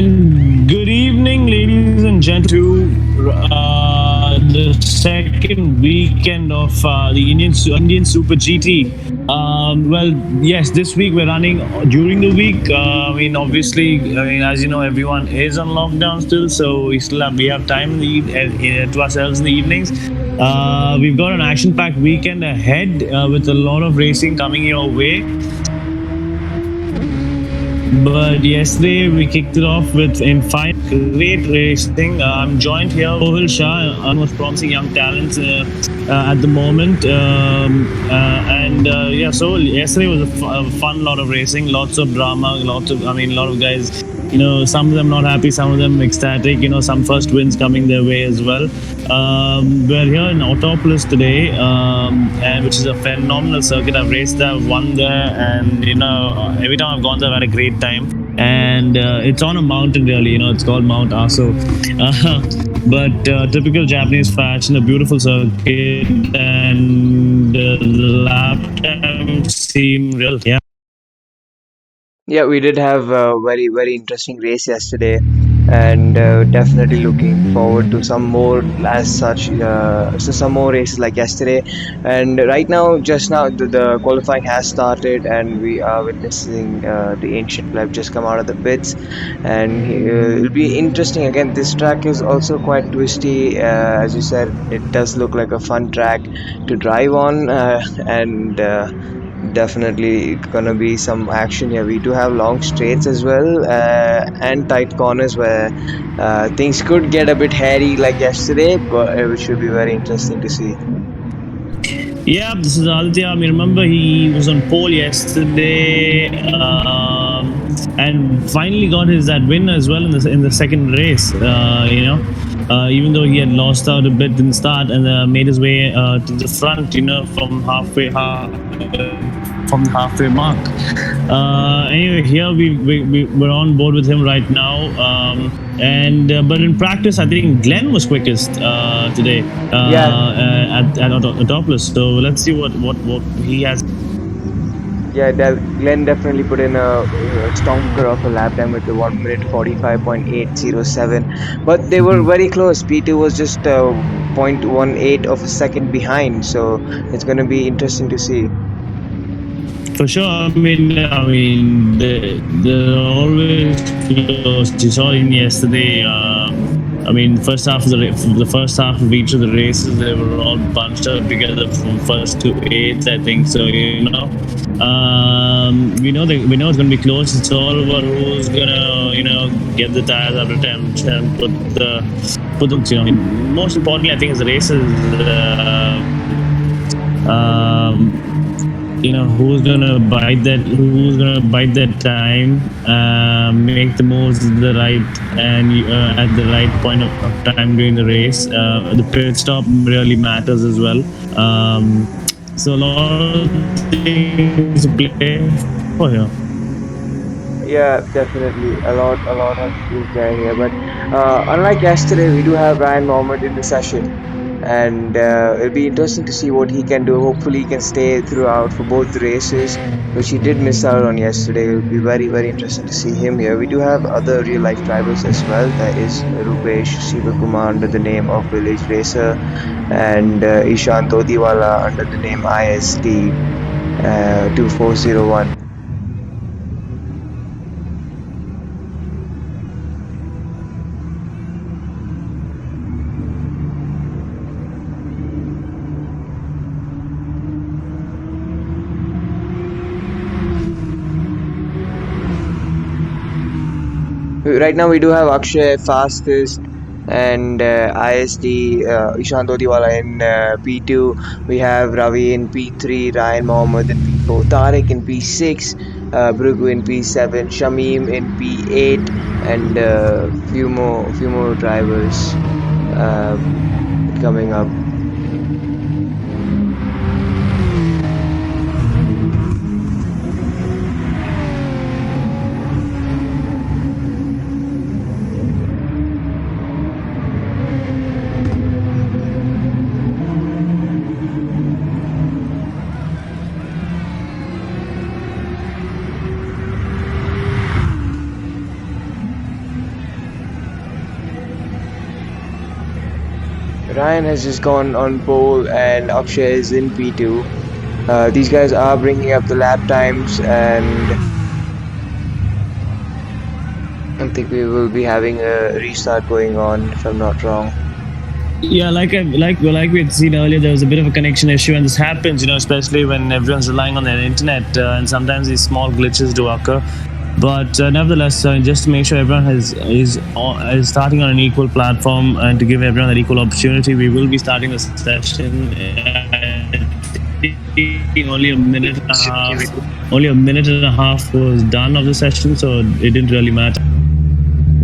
And good evening, ladies and gentlemen, to the second weekend of the Indian Super GT. Well, yes, this week we're running during the week. Obviously, as you know, everyone is on lockdown still, so we have time in to ourselves in the evenings. We've got an action-packed weekend ahead with a lot of racing coming your way. But yesterday we kicked it off with in fine great racing. I'm joined here by Sohil Shah, our most promising young talent at the moment. And yeah, so yesterday was a fun lot of racing, lots of drama, a lot of guys. Some of them not happy, some of them ecstatic. Some first wins coming their way as well. We're here in Autopolis today, and which is a phenomenal circuit. I've raced there, I've won there, and every time I've gone there, I've had a great time. And it's on a mountain, really. It's called Mount Aso. But typical Japanese fashion, a beautiful circuit, and the lap times seem real. Yeah. Yeah, we did have a very, very interesting race yesterday, and definitely looking forward to some more as such, some more races like yesterday. And right now, just now, the qualifying has started, and we are witnessing the ancient pleb just come out of the pits, and it'll be interesting. Again, this track is also quite twisty, as you said. It does look like a fun track to drive on, and definitely gonna be some action here. We do have long straights as well, and tight corners where things could get a bit hairy like yesterday, but which should be very interesting to see. Yeah, this is Aditya. Remember he was on pole yesterday, and finally got his that win as well in the second race. Even though he had lost out a bit in the start and made his way to the front, from the halfway mark. Anyway, here we're on board with him right now. And but in practice, I think Glenn was quickest today Yeah, at Autopolis. So let's see what he has. yeah, Glenn definitely put in a stonker of a lap time with the 1 minute 45.807, but they were very close. P2 was just 0.18 of a second behind, so it's going to be interesting to see. For sure. They're always close. You saw in yesterday. First half of the first half of each of the races, they were all bunched up together from first to eighth, I think. So we know it's going to be close. It's all about who's gonna get the tires up attempt and put them. Most importantly, I think is the races. Who's gonna bite that time, make the moves at the right point of time during the race. The pit stop really matters as well. So a lot of things to play for here. Yeah, definitely. A lot of skills there here. But unlike yesterday, we do have Ryan Mohammed in the session, and it'll be interesting to see what he can do. Hopefully, he can stay throughout for both the races, which he did miss out on yesterday. It'll be very, very interesting to see him here. We do have other real life drivers as well. There is Rupesh Sivakumar under the name of Village Racer, and Ishan Todiwala under the name IST 2401. Right now we do have Akshay fastest and ISD Ishan Todiwala in P2. We have Ravi in P3, Ryan Mohammed in P4, Tariq in P6, Brugu in P7, Shamim in P8, and few more drivers uh, coming up. Ryan has just gone on pole, and Akshay is in P2. These guys are bringing up the lap times, and I think we will be having a restart going on, if I'm not wrong. Yeah, like we had seen earlier, there was a bit of a connection issue, and this happens, especially when everyone's relying on their internet, and sometimes these small glitches do occur. But nevertheless, just to make sure everyone is starting on an equal platform and to give everyone that equal opportunity, we will be starting the session. Only a minute and a half. Only a minute and a half was done of the session, so it didn't really matter.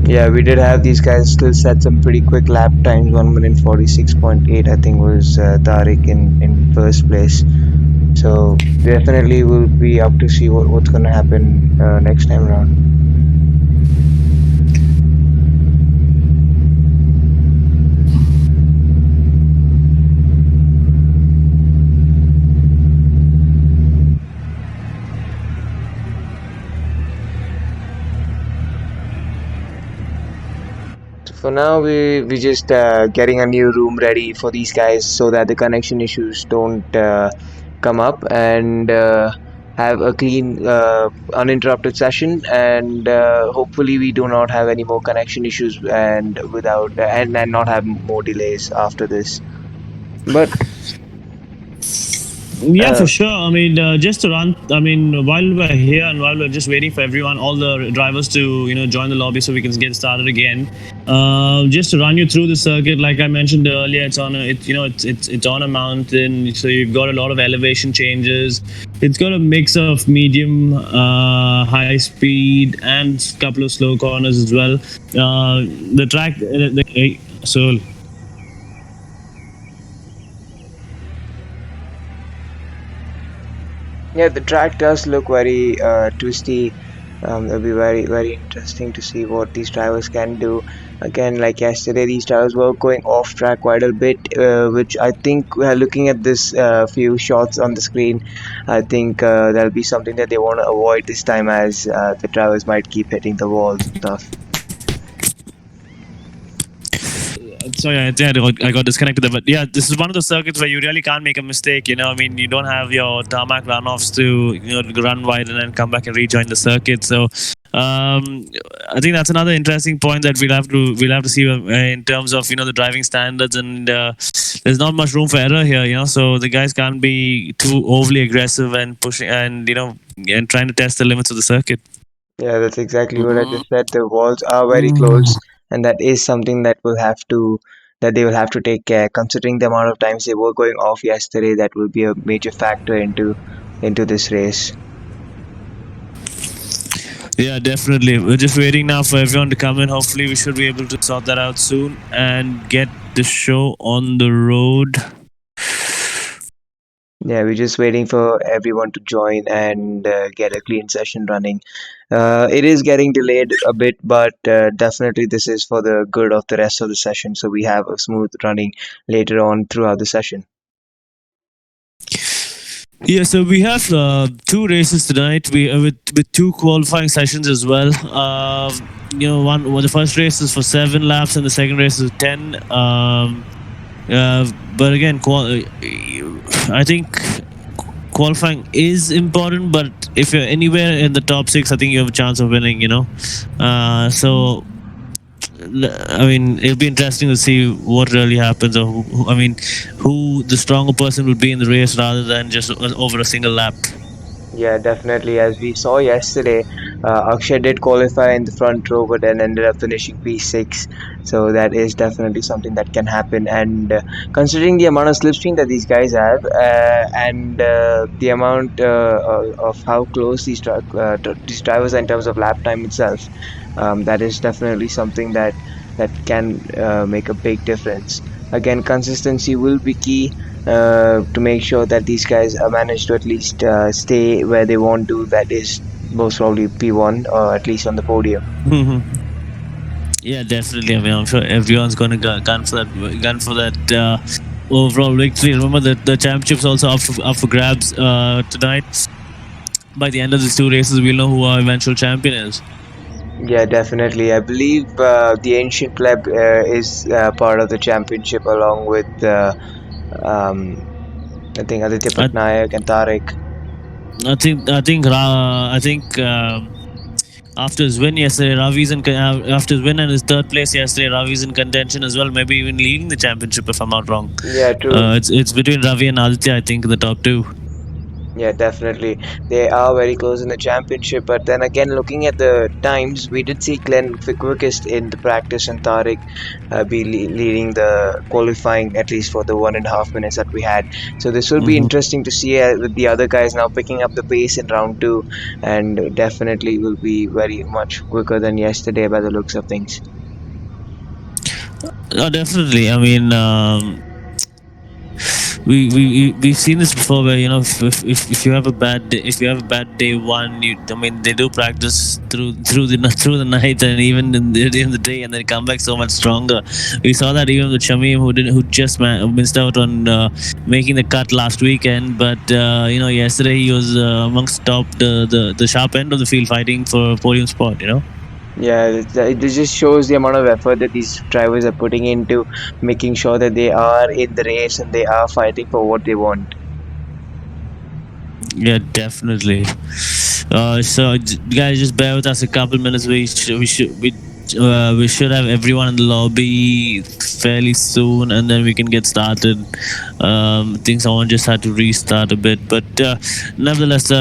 Yeah, we did have these guys still set some pretty quick lap times. 1 minute 46.8, I think, was Tariq in first place. So definitely we'll be up to see what's going to happen next time around. For now, we just getting a new room ready for these guys so that the connection issues don't come up, and have a clean, uninterrupted session. And hopefully, we do not have any more connection issues, and without and not have more delays after this. But Yeah, uh, for sure. I mean, just to run. I mean, while we're here and while we're just waiting for everyone, all the drivers to join the lobby so we can get started again. Just to run you through the circuit, like I mentioned earlier, it's on a it's on a mountain, so you've got a lot of elevation changes. It's got a mix of medium, high speed, and a couple of slow corners as well. The track, so yeah, the track does look very twisty. It'll be very interesting to see what these drivers can do. Again, like yesterday, these drivers were going off track quite a bit, which I think, looking at this few shots on the screen, I think that'll be something that they want to avoid this time, as the drivers might keep hitting the walls and stuff. sorry, I think I got disconnected there. But yeah, this is one of the circuits where you really can't make a mistake. I mean, you don't have your tarmac runoffs to run wide and then come back and rejoin the circuit. So I think that's another interesting point that we'll have to see in terms of the driving standards, and there's not much room for error here. So the guys can't be too overly aggressive and pushing and trying to test the limits of the circuit. Yeah, that's exactly what I just said. The walls are very close, and that is something that they will have to take care. Considering the amount of times they were going off yesterday, that will be a major factor into this race. Yeah, definitely. We're just waiting now for everyone to come in. Hopefully, we should be able to sort that out soon and get the show on the road. Yeah, we're just waiting for everyone to join and get a clean session running. It is getting delayed a bit, but definitely this is for the good of the rest of the session, so we have a smooth running later on throughout the session. Yeah, so we have two races tonight. We with two qualifying sessions as well. Well, the first race is for 7 laps, and the second race is 10. But again, I think qualifying is important. But if you're anywhere in the top 6, I think you have a chance of winning. So I mean, it'll be interesting to see what really happens, or who the stronger person would be in the race rather than just over a single lap. Yeah, definitely. As we saw yesterday, Akshay did qualify in the front row, but then ended up finishing P6. So that is definitely something that can happen. And considering the amount of slipstream that these guys have, and the amount of how close these drivers are in terms of lap time itself, that is definitely something that can make a big difference. Again, consistency will be key to make sure that these guys manage to at least stay where they want to. That is most probably P1, or at least on the podium. Yeah, definitely. I mean, I'm sure everyone's going to gun for that overall victory. Remember that the championship's also up for grabs tonight. By the end of these two races, we'll know who our eventual champion is. Yeah, definitely. I believe the Ancient Pleb is part of the championship along with um, I think Aditya I, Patnaik and Tarek. I think after his win yesterday, Ravi's after his win and his third place yesterday, Ravi's in contention as well. Maybe even leading the championship if I'm not wrong. Yeah, true. It's between Ravi and Aditya. I think in the top two. Yeah, definitely. They are very close in the championship, but then again, looking at the times, we did see Glenn quickest in the practice and Tariq be leading the qualifying at least for the 1.5 minutes that we had. So this will be Hmm. interesting to see with the other guys now picking up the pace in round two, and definitely will be very much quicker than yesterday by the looks of things. Oh, definitely. I mean, we've seen this before where if you have a bad day, if you have a bad day one, I mean they do practice through the night and even in the day, and they come back so much stronger. We saw that even with Shamim, who just missed out on making the cut last weekend, but yesterday he was amongst top the sharp end of the field fighting for podium spot. Yeah, it just shows the amount of effort that these drivers are putting into making sure that they are in the race and they are fighting for what they want. Yeah, definitely. Guys, just bear with us a couple minutes. We should have everyone in the lobby fairly soon, and then we can get started. I think someone just had to restart a bit, but nevertheless,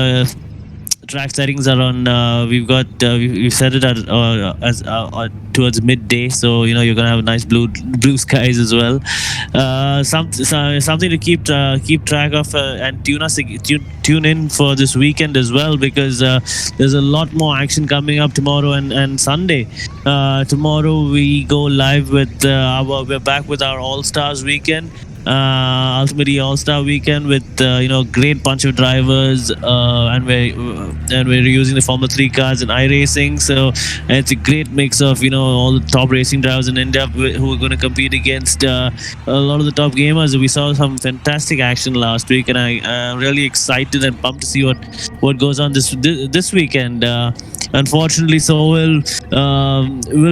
track settings are on. We've set it at as towards midday, so you're gonna have nice blue skies as well. Something to keep track of, and tune in for this weekend as well, because there's a lot more action coming up tomorrow and Sunday. Tomorrow we go live with we're back with our All Stars weekend, ultimately All Star weekend with great bunch of drivers, and we're using the Formula 3 cars and iRacing. So it's a great mix of all the top racing drivers in India who are going to compete against a lot of the top gamers. We saw some fantastic action last week, and I'm really excited and pumped to see what goes on this weekend. Unfortunately, so will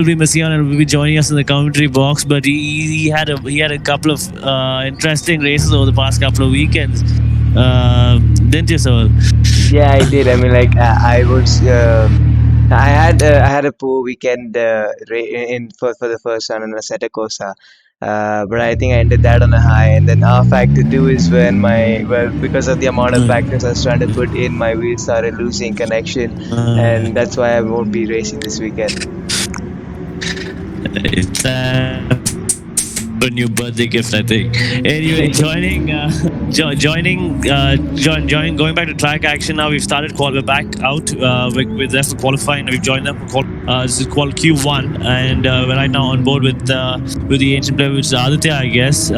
be Messian and will be joining us in the commentary box. But he had a couple of interesting races over the past couple of weekends, didn't you, Soul? Yeah, I did. I mean, like I was, I had a poor weekend in for the first round in Assetto Corsa, but I think I ended that on a high. And then our factor two is when because of the amount of practice I was trying to put in, my wheels started losing connection, and that's why I won't be racing this weekend. It's a new birthday gift, I think. Anyway, joining, going back to track action now. We've started we're back out. We're there for qualifying. We've joined them for this is called Q1, and we're right now on board with the ancient player, which is Aditya, I guess,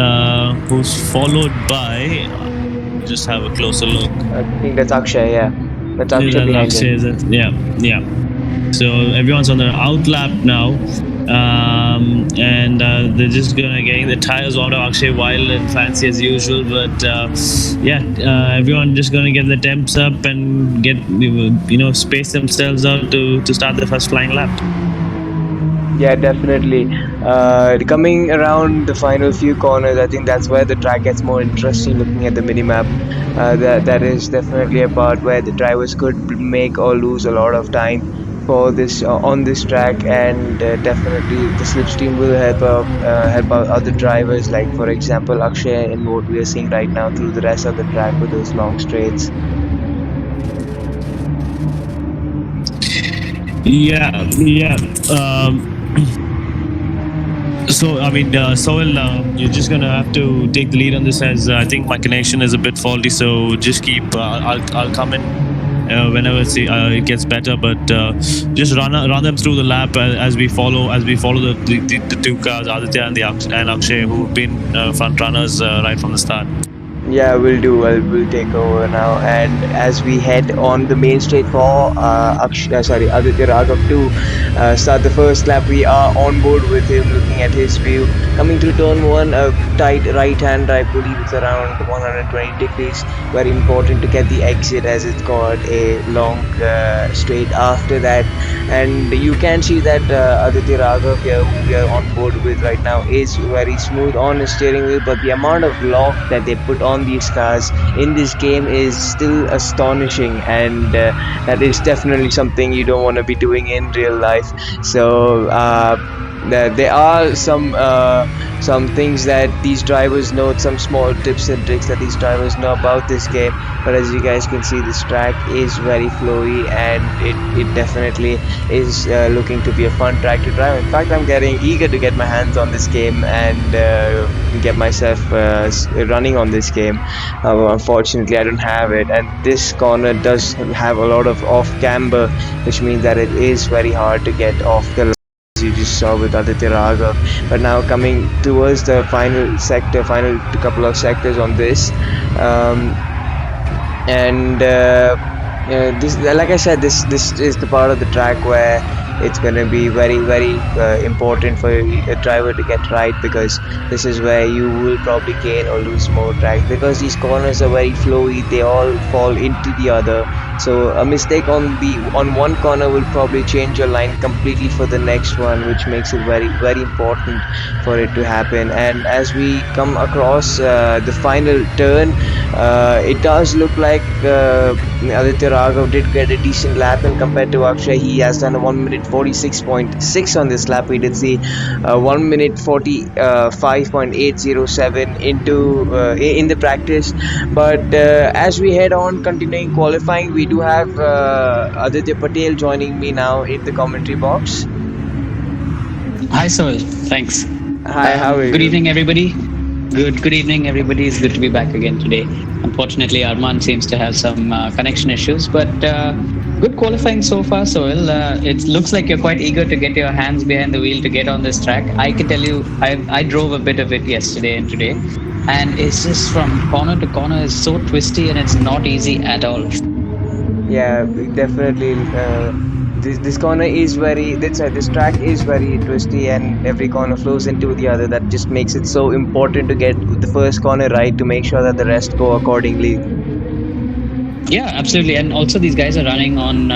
who's followed by. Just have a closer look. I think that's Akshay. Yeah, that's Akshay That's behind him. Akshay, yeah, yeah. So everyone's on the out lap now, and they're just gonna getting the tires out of Akshay wild and fancy as usual. But yeah, everyone just gonna get the temps up and get space themselves out to start the first flying lap. Yeah, definitely. Coming around the final few corners, I think that's where the track gets more interesting. Looking at the minimap, that is definitely a part where the drivers could make or lose a lot of time for this on this track, and definitely the slipstream will help out other drivers, like for example Akshay, in what we are seeing right now through the rest of the track with those long straights. Yeah, yeah. So I mean, Soil, you're just gonna have to take the lead on this, as I think my connection is a bit faulty. So just keep. I'll come in whenever it gets better, but just run them through the lap as we follow the two cars, Aditya and Akshay, who've been front runners right from the start. Yeah, will do. We'll take over now. And as we head on the main straight for Aditya Raghav to start the first lap, we are on board with him, looking at his view. Coming through turn one, a tight right hand, I believe it's around 120 degrees. Very important to get the exit as it's got a long straight after that. And you can see that Aditya Raghav here, who we are on board with right now, is very smooth on his steering wheel. But the amount of loft that they put on these cars in this game is still astonishing, and that is definitely something you don't want to be doing in real life. So. There are some things that these drivers know, some small tips and tricks that these drivers know about this game. But as you guys can see, this track is very flowy, and it definitely is looking to be a fun track to drive. In fact, I'm getting eager to get my hands on this game and get myself running on this game. Unfortunately, I don't have it, and this corner does have a lot of off camber, which means that it is very hard to get off the line, as you just saw with Aditya Raghav. But now coming towards the final sector, final couple of sectors on this. And this, like I said, this is the part of the track where it's going to be very important for a driver to get right, because this is where you will probably gain or lose more tracks, because these corners are very flowy, they all fall into the other. So a mistake on one corner will probably change your line completely for the next one, which makes it very important for it to happen. And as we come across the final turn, it does look like Aditya Raghav did get a decent lap in compared to Akshay. He has done a 1 minute 46.6 on this lap. We did see 1 minute 45.807 in the practice. But as we head on, continuing qualifying, we do have Aditya Patel joining me now in the commentary box. Hi, Sol. Thanks. Hi, how are Good you? evening, everybody. Good evening, everybody. It's good to be back again today. Unfortunately, Arman seems to have some connection issues, but good qualifying so far, Soil. It looks like you're quite eager to get your hands behind the wheel to get on this track. I can tell you, I drove a bit of it yesterday and today, and it's just from corner to corner is so twisty and it's not easy at all. Yeah, definitely. This corner is very. This track is very twisty, and every corner flows into the other. That just makes it so important to get the first corner right to make sure that the rest go accordingly. Yeah, absolutely. And also, these guys are running on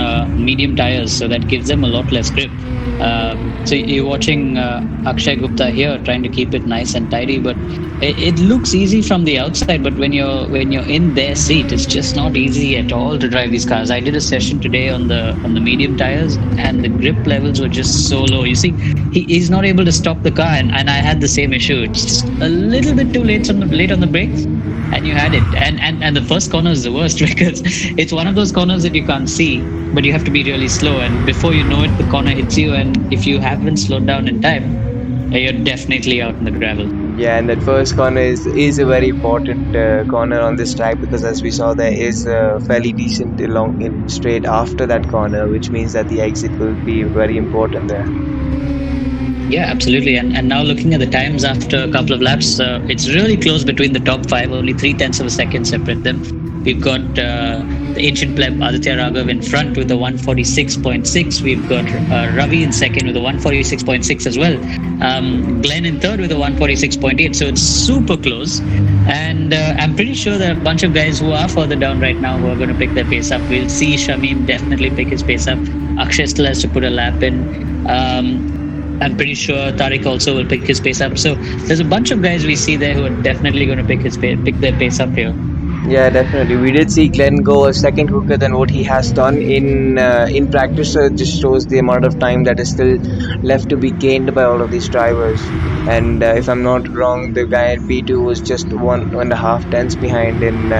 medium tires, so that gives them a lot less grip. So you're watching Akshay Gupta here trying to keep it nice and tidy, but it looks easy from the outside. But when you're in their seat, it's just not easy at all to drive these cars. I did a session today on the medium tires, and the grip levels were just so low. You see, he's not able to stop the car, and I had the same issue. It's just a little bit too late on the brakes, and you had it. And the first corner is the worst because it's one of those corners that you can't see, but you have to be really slow, and before you know it, the corner hits you, and if you haven't slowed down in time, you're definitely out in the gravel. Yeah, and that first corner is a very important corner on this track, because as we saw, there is a fairly decent long in straight after that corner, which means that the exit will be very important there. Yeah, absolutely. And now looking at the times after a couple of laps, it's really close between the top five. Only 3/10 of a second separate them. We've got the ancient pleb Aditya Raghav in front with a 146.6. We've got Ravi in second with a 146.6 as well. Glenn in third with a 146.8. So it's super close. And I'm pretty sure there are a bunch of guys who are further down right now who are going to pick their pace up. We'll see Shamim definitely pick his pace up. Akshay still has to put a lap in. I'm pretty sure Tariq also will pick his pace up. So there's a bunch of guys we see there who are definitely going to pick their pace up here. Yeah, definitely. We did see Glenn go a second quicker than what he has done in practice. So it just shows the amount of time that is still left to be gained by all of these drivers. And if I'm not wrong, the guy in P2 was just 1.5 tenths behind in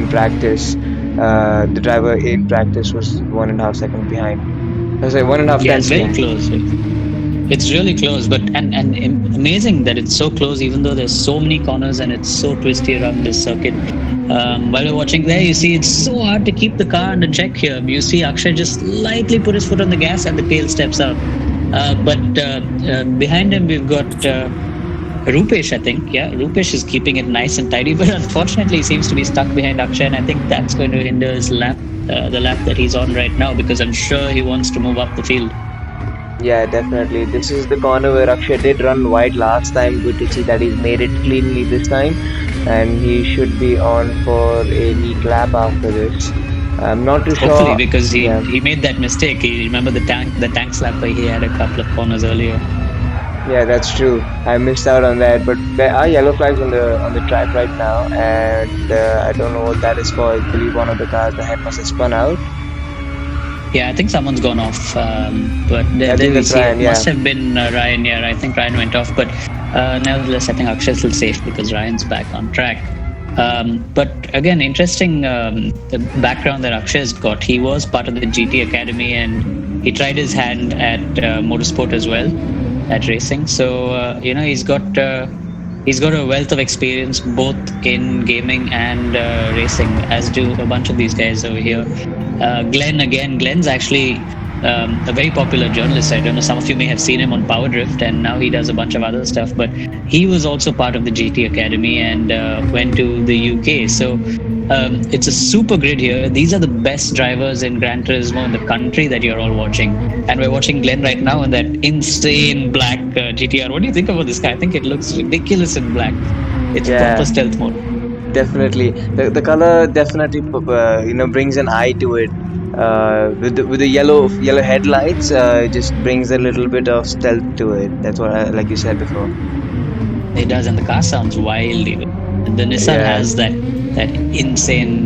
practice. The driver in practice was 1.5 seconds behind. I was like 1.5 Yeah, it's tenths very behind. close. It's really close, but and amazing that it's so close, even though there's so many corners and it's so twisty around this circuit. While you're watching there, you see it's so hard to keep the car under check here. You see Akshay just lightly put his foot on the gas and the tail steps out. But behind him, we've got Rupesh, I think. Yeah, Rupesh is keeping it nice and tidy, but unfortunately, he seems to be stuck behind Akshay, and I think that's going to hinder his lap, the lap that he's on right now, because I'm sure he wants to move up the field. Yeah, definitely. This is the corner where Akshay did run wide last time. Good to see that he's made it cleanly this time, and he should be on for a neat lap after this. I'm not too Hopefully, sure. because Yeah, he made that mistake. He remember the tank slap where he had a couple of corners earlier. yeah, that's true. I missed out on that, but there are yellow flags on the track right now, and I don't know what that is for. I believe one of the cars ahead must have spun out. Yeah, I think someone's gone off, but I there think we that's see it Ryan. Yeah, must have been Ryan. Yeah, I think Ryan went off, but nevertheless, I think Akshay's still safe because Ryan's back on track. But again, interesting the background that Akshay's got. He was part of the GT Academy and he tried his hand at motorsport as well, at racing. So he's got a wealth of experience both in gaming and racing, as do a bunch of these guys over here. Glenn again. Glenn's actually a very popular journalist. I don't know. Some of you may have seen him on Power Drift, and now he does a bunch of other stuff. But he was also part of the GT Academy and went to the UK. So it's a super grid here. These are the best drivers in Gran Turismo in the country that you're all watching. And we're watching Glenn right now in that insane black GTR. What do you think about this guy? I think it looks ridiculous in black. It's proper yeah, stealth mode. definitely. The color definitely brings an eye to it. With the yellow headlights, it just brings a little bit of stealth to it. That's what like you said before. It does, and the car sounds wild. Even the Nissan Yeah. has that insane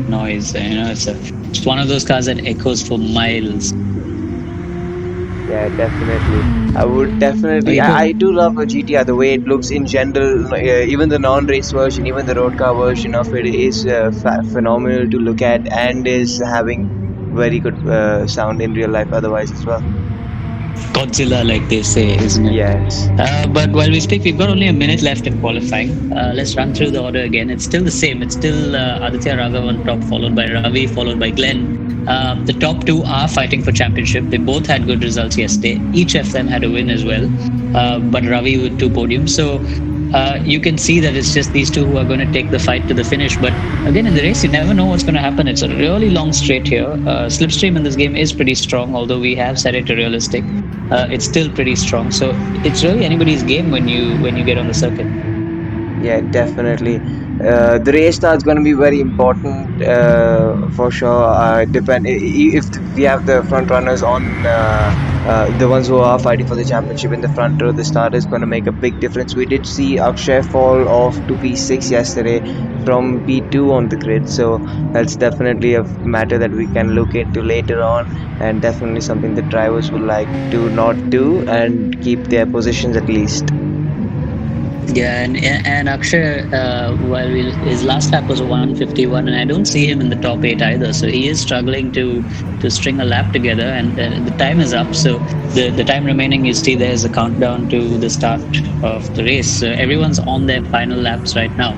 noise. It's one of those cars that echoes for miles. Yeah, definitely. I would Oh, definitely. you I go. do love a GTR, the way it looks in general. Even the non-race version, even the road car version of it is phenomenal to look at and is having very good sound in real life otherwise as well. Godzilla, like they say, isn't it? Yes. But while we speak, we've got only a minute left in qualifying. Let's run through the order again. It's still the same. It's still Aditya Raghav on top, followed by Ravi, followed by Glenn. The top two are fighting for championship. They both had good results yesterday. Each of them had a win as well. But Ravi with two podiums. So you can see that it's just these two who are going to take the fight to the finish. But again, in the race, you never know what's going to happen. It's a really long straight here. Slipstream in this game is pretty strong, although we have set it to realistic. It's still pretty strong. So it's really anybody's game when you get on the circuit. Yeah, definitely. The race start's going to be very important for sure. If we have the front runners on the ones who are fighting for the championship in the front row, the start is going to make a big difference. We did see Akshay fall off to P6 yesterday from P2 on the grid, so that's definitely a matter that we can look into later on, and definitely something the drivers would like to not do and keep their positions at least. Yeah, and Akshay, his last lap was 151, and I don't see him in the top eight either. So he is struggling to string a lap together, and the time is up. So the time remaining, you see, there's a countdown to the start of the race. So everyone's on their final laps right now.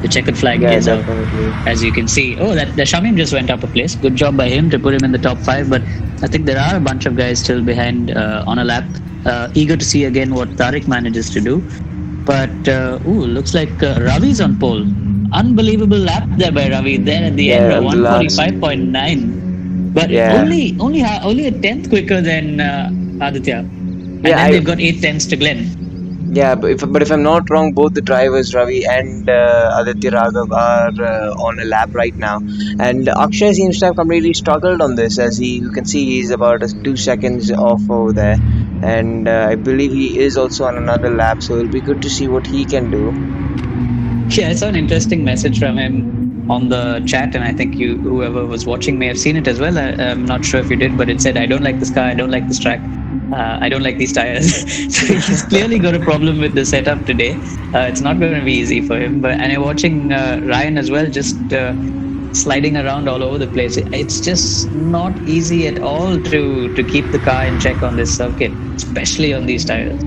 The checkered flag Yeah, is out, definitely. as you can see. Oh, that the Shamim just went up a place. Good job by him to put him in the top five. But I think there are a bunch of guys still behind on a lap. Eager to see again what Tariq manages to do. But looks like Ravi's on pole. Unbelievable lap there by Ravi. There at the end, Yeah, on the last. 145.9. But Yeah, only a tenth quicker than Aditya. And yeah, then they've got 8 tenths to Glenn. yeah. But if I'm not wrong, both the drivers, Ravi and Aditya Raghav, are on a lap right now, and Akshay seems to have completely struggled on this. As you can see, he's about 2 seconds off over there, and I believe he is also on another lap. So it'll be good to see what he can do. Yeah, I saw an interesting message from him on the chat, and I think whoever was watching, may have seen it as well. I'm not sure if you did, but it said, "I don't like this car. I don't like this track. I don't like these tires." So he's clearly got a problem with the setup today. It's not going to be easy for him. And I'm watching Ryan as well, just sliding around all over the place. It's just not easy at all to keep the car in check on this circuit, especially on these tires.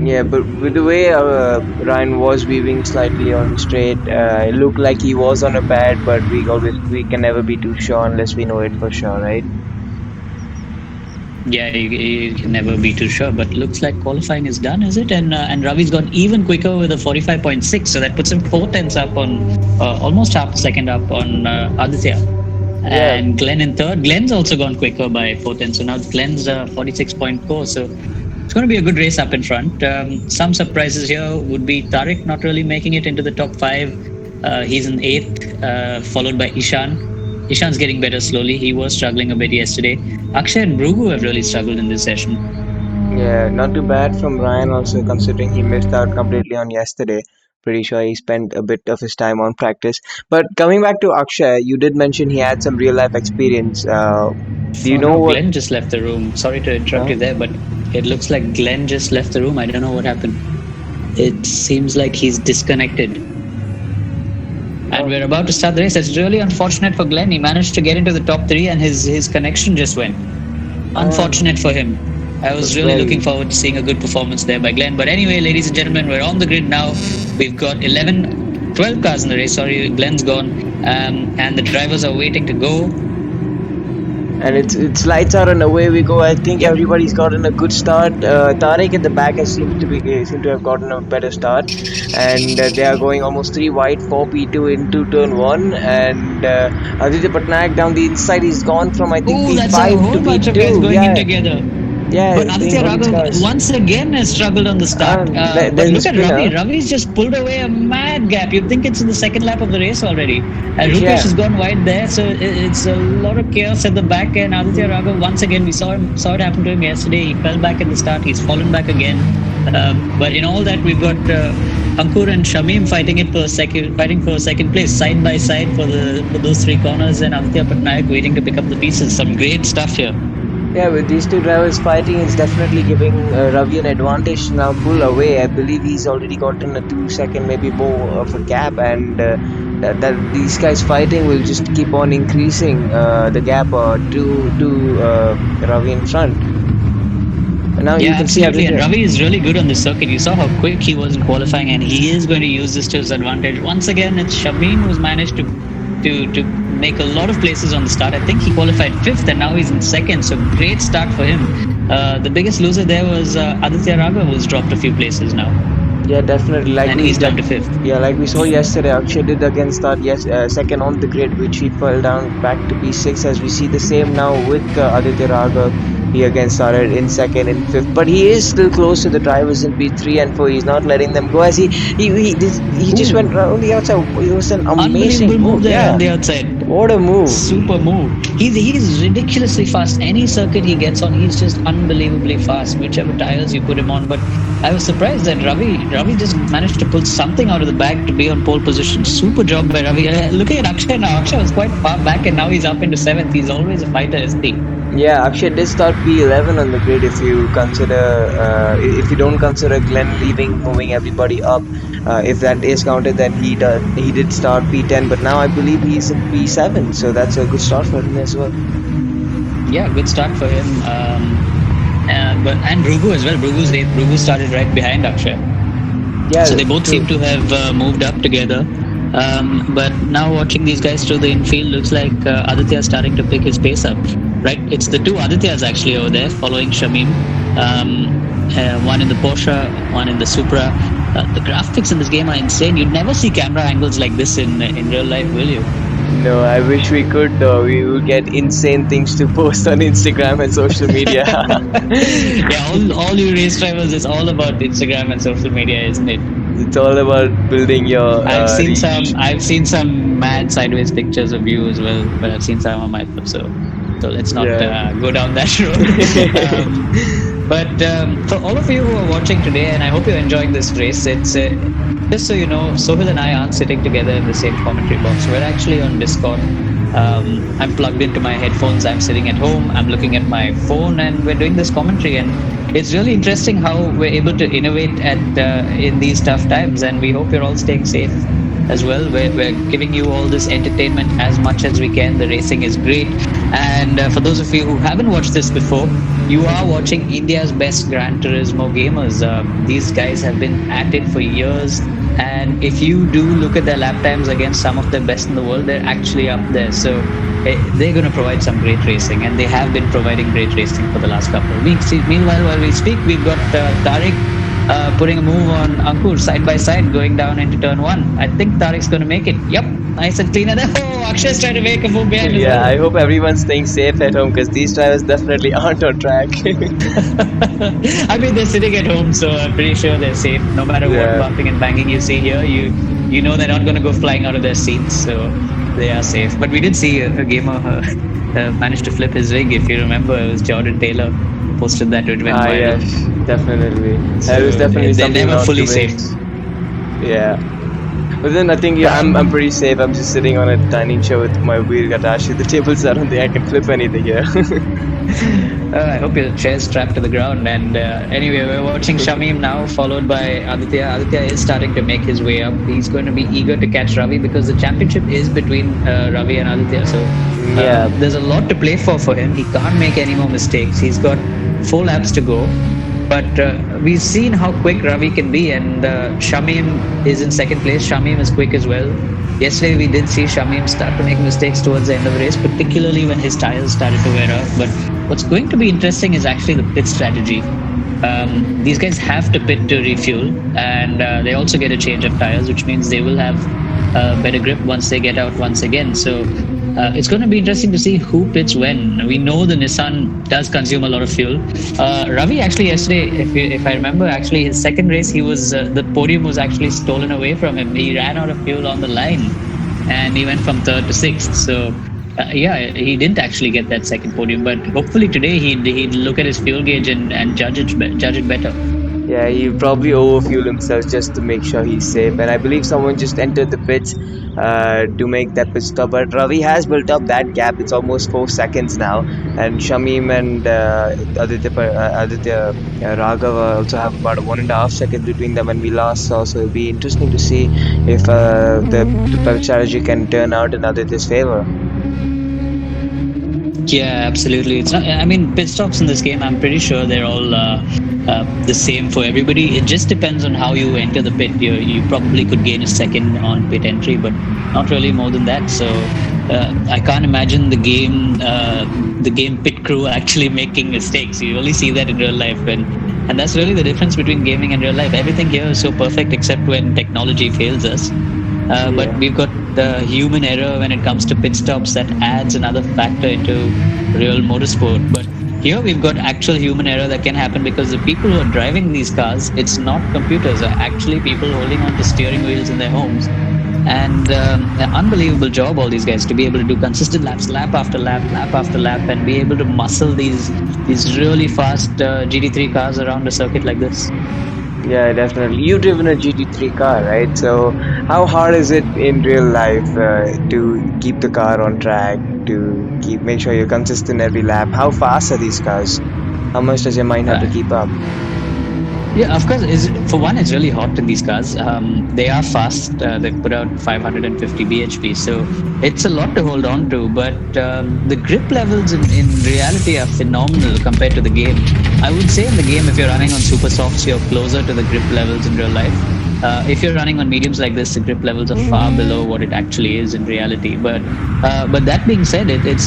Yeah, but with the way Ryan was weaving slightly on the straight, it looked like he was on a pad. But we can never be too sure unless we know it for sure, right? Yeah, you can never be too sure, but looks like qualifying is done, is it? And Ravi's gone even quicker with a 45.6, so that puts him 4 tenths up on almost half a second up on Aditya. Yeah, And Glenn in third. Glenn's also gone quicker by 4 tenths, so now Glenn's 46.4. So it's going to be a good race up in front. Some surprises here would be Tariq not really making it into the top five. He's in eighth, followed by Ishan. Ishan's getting better slowly. He was struggling a bit yesterday. Akshay and Brugu have really struggled in this session. yeah, not too bad from Ryan also considering he missed out completely on yesterday. Pretty sure he spent a bit of his time on practice. But coming back to Akshay, you did mention he had some real life experience. Do you Oh know no, what? Glenn just left the room. Sorry to interrupt Huh? you there, but it looks like Glenn just left the room. I don't know what happened. It seems like he's disconnected. And Oh, we're about to start the race. It's really unfortunate for Glenn. He managed to get into the top three and his connection just went. Unfortunate for him. I was really looking very. forward to seeing a good performance there by Glenn. But anyway, ladies and gentlemen, we're on the grid now. We've got 12 cars in the race. Sorry, Glenn's gone. And the drivers are waiting to go. And it's lights out and away we go. I think everybody's gotten a good start. Tariq at the back has seem to have gotten a better start, and they are going almost three wide, four P2 into turn one, and Aditya Patnaik down the inside. He's gone from I think Oh, that's a P5 to whole bunch of guys P2. going in Yeah, together. yeah, But he's playing Aditya all these Raghav cars. once again has struggled on the start. But There's the look at Ravi. spinner. Ravi's just pulled away a mad gap. You'd think it's in the second lap of the race already. And Rupesh Yeah. has gone wide there, so it's a lot of chaos at the back. And Aditya Raghav once again, we saw it happen to him yesterday. He fell back at the start. He's fallen back again. But in all that, we've got Ankur and Shamim fighting for second place, side by side for those three corners, and Aditya Patnaik waiting to pick up the pieces. Some great stuff here. Yeah, with these two drivers fighting, it's definitely giving Ravi an advantage to now pull away. I believe he's already gotten a 2 second, maybe more of a gap, and that these guys fighting will just keep on increasing the gap to Ravi in front. And now Yeah, you can see absolutely. And Aditya. Ravi is really good on this circuit. You saw how quick he was in qualifying, and he is going to use this to his advantage. Once again, it's Shabin who's managed to make a lot of places on the start. I think he qualified fifth, and now he's in second. So great start for him. The biggest loser there was Aditya Raghav, who's dropped a few places now, Yeah, definitely. and he's down to fifth. Yeah, like we saw yesterday, Akshay did again start second on the grid, which he fell down back to P6. As we see the same now with Aditya Raghav, he again started in second and fifth, but he is still close to the drivers in P3 and 4. He's not letting them go as he just went Ooh, around the outside. It was an amazing unbelievable move move. there on Yeah, the outside. what a move! Super move. He's ridiculously fast. Any circuit he gets on, he's just unbelievably fast. Whichever tires you put him on. But I was surprised that Ravi just managed to pull something out of the bag to be on pole position. Super job by Ravi. Looking at Akshay now, Akshay was quite far back and now he's up into seventh. He's always a fighter, isn't he? Yeah, Akshay did start P11 on the grid if you don't consider Glenn leaving, moving everybody up. If that is counted, then he did start P10, but now I believe he's in P7, so that's a good start for him as well. Yeah, good start for him. But and Brugu as well. Brugu's eighth. Brugu started right behind Akshay. Yeah, So they both true. seem to have moved up together. But now watching these guys through the infield, looks like Aditya is starting to pick his pace up. Right, it's the two Adityas actually over there following Shamim. One in the Porsche, one in the Supra. The graphics in this game are insane. You'd never see camera angles like this in real life, will you? No, I wish we could. We will get insane things to post on Instagram and social media. Yeah, all you race drivers, it's all about Instagram and social media, isn't it? It's all about building your reach. I've seen some mad sideways pictures of you as well, but I've seen some of myself. So let's not Yeah. go down that road. But for all of you who are watching today, and I hope you're enjoying this race, it's just so you know, Sohil and I aren't sitting together in the same commentary box. We're actually on Discord. I'm plugged into my headphones. I'm sitting at home. I'm looking at my phone, and we're doing this commentary. And it's really interesting how we're able to innovate in these tough times. And we hope you're all staying safe as well. We're giving you all this entertainment as much as we can. The racing is great. And for those of you who haven't watched this before, you are watching India's best Gran Turismo gamers. These guys have been at it for years. And if you do look at their lap times against some of the best in the world, they're actually up there. So they're going to provide some great racing, and they have been providing great racing for the last couple of weeks. Meanwhile, while we speak, we've got Tariq putting a move on Ankur side by side going down into turn one. I think Tariq's going to make it. Yep, nice and clean. And then, oh, Akshay's trying to make a move behind as Yeah, well. I hope everyone's staying safe at home because these drivers definitely aren't on track. I mean, they're sitting at home, so I'm pretty sure they're safe. No matter what Yeah. bumping and banging you see here, you know they're not going to go flying out of their seats, so they are safe. But we did see a gamer managed to flip his rig. If you remember, it was Jordan Taylor posted that, it went Ah, viral. yes, definitely. That was So definitely they're something never not to fully safe. miss. Yeah. But then I think, yeah, I'm pretty safe. I'm just sitting on a dining chair with my wheel attached to the table, so I don't think I can flip anything here. I hope your chair's strapped to the ground. And anyway, we're watching Shamim now, followed by Aditya. Aditya is starting to make his way up. He's going to be eager to catch Ravi because the championship is between Ravi and Aditya. So Yeah. there's a lot to play for him. He can't make any more mistakes. He's got 4 laps to go. But we've seen how quick Ravi can be, and Shamim is in second place. Shamim is quick as well. Yesterday, we did see Shamim start to make mistakes towards the end of the race, particularly when his tires started to wear out. But what's going to be interesting is actually the pit strategy. These guys have to pit to refuel, and they also get a change of tires, which means they will have better grip once they get out once again. So it's going to be interesting to see who pits when. We know the Nissan does consume a lot of fuel. Ravi actually yesterday, if I remember, actually his second race, he was the podium was actually stolen away from him. He ran out of fuel on the line, and he went from third to sixth. So. Yeah, he didn't actually get that second podium, but hopefully today he'd look at his fuel gauge and judge it better. Yeah, he probably overfueled himself just to make sure he's safe. And I believe someone just entered the pits to make that pit stop. But Ravi has built up that gap. It's almost 4 seconds now. And Shamim and Aditya Raghava also have about 1.5 seconds between them when we last saw. So it'll be interesting to see if the pit strategy can turn out in Aditya's favor. Yeah, absolutely. It's not. I mean, pit stops in this game, I'm pretty sure they're all the same for everybody. It just depends on how you enter the pit. You probably could gain a second on pit entry, but not really more than that. So I can't imagine the game pit crew actually making mistakes. You only see that in real life, and that's really the difference between gaming and real life. Everything here is so perfect except when technology fails us. But we've got the human error when it comes to pit stops that adds another factor into real motorsport. But here we've got actual human error that can happen because the people who are driving these cars, it's not computers, are actually people holding on to steering wheels in their homes. And an unbelievable job, all these guys, to be able to do consistent laps, lap after lap, lap after lap, and be able to muscle these really fast GT3 cars around a circuit like this. Yeah, definitely. You've driven a GT3 car, right? So, how hard is it in real life to keep the car on track, to make sure you're consistent every lap? How fast are these cars? How much does your mind have to keep up? Yeah, of course. For one, it's really hot in these cars. They are fast. They put out 550 bhp, so it's a lot to hold on to. But the grip levels in reality are phenomenal compared to the game. I would say in the game, if you're running on super softs, you're closer to the grip levels in real life. If you're running on mediums like this, the grip levels are far below what it actually is in reality. But that being said, it's